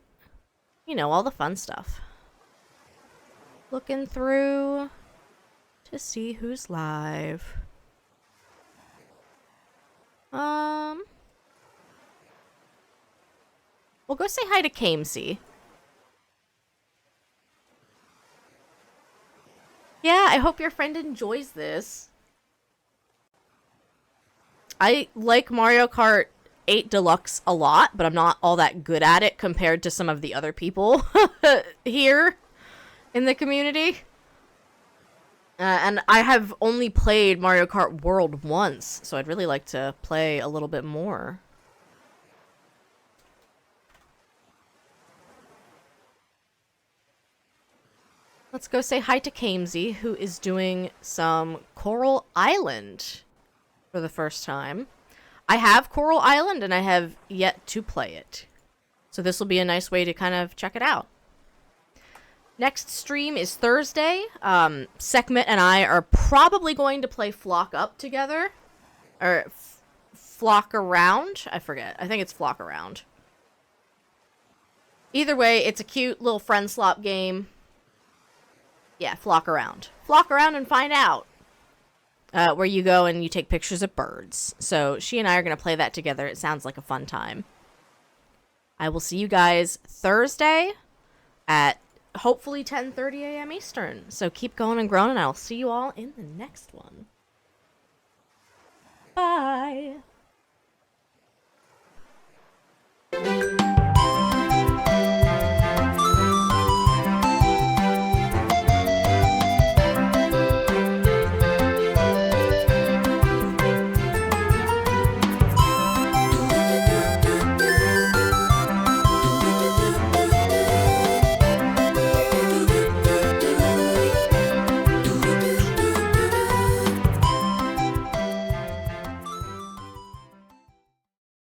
You know, all the fun stuff. Looking through to see who's live. We'll go say hi to Kamesy. Yeah, I hope your friend enjoys this. I like Mario Kart 8 Deluxe a lot, but I'm not all that good at it compared to some of the other people here in the community. And I have only played Mario Kart World once, so I'd really like to play a little bit more. Let's go say hi to Kamesy, who is doing some Coral Island for the first time. I have Coral Island, and I have yet to play it. So this will be a nice way to kind of check it out. Next stream is Thursday. Sekhmet and I are probably going to play Flock Up together. Or Flock Around? I forget. I think it's Flock Around. Either way, it's a cute little friend slop game. Yeah, Flock Around. Flock around and find out. Where you go and you take pictures of birds. So she and I are going to play that together. It sounds like a fun time. I will see you guys Thursday at hopefully 10:30 a.m. Eastern. So keep going and growing, and I'll see you all in the next one. Bye.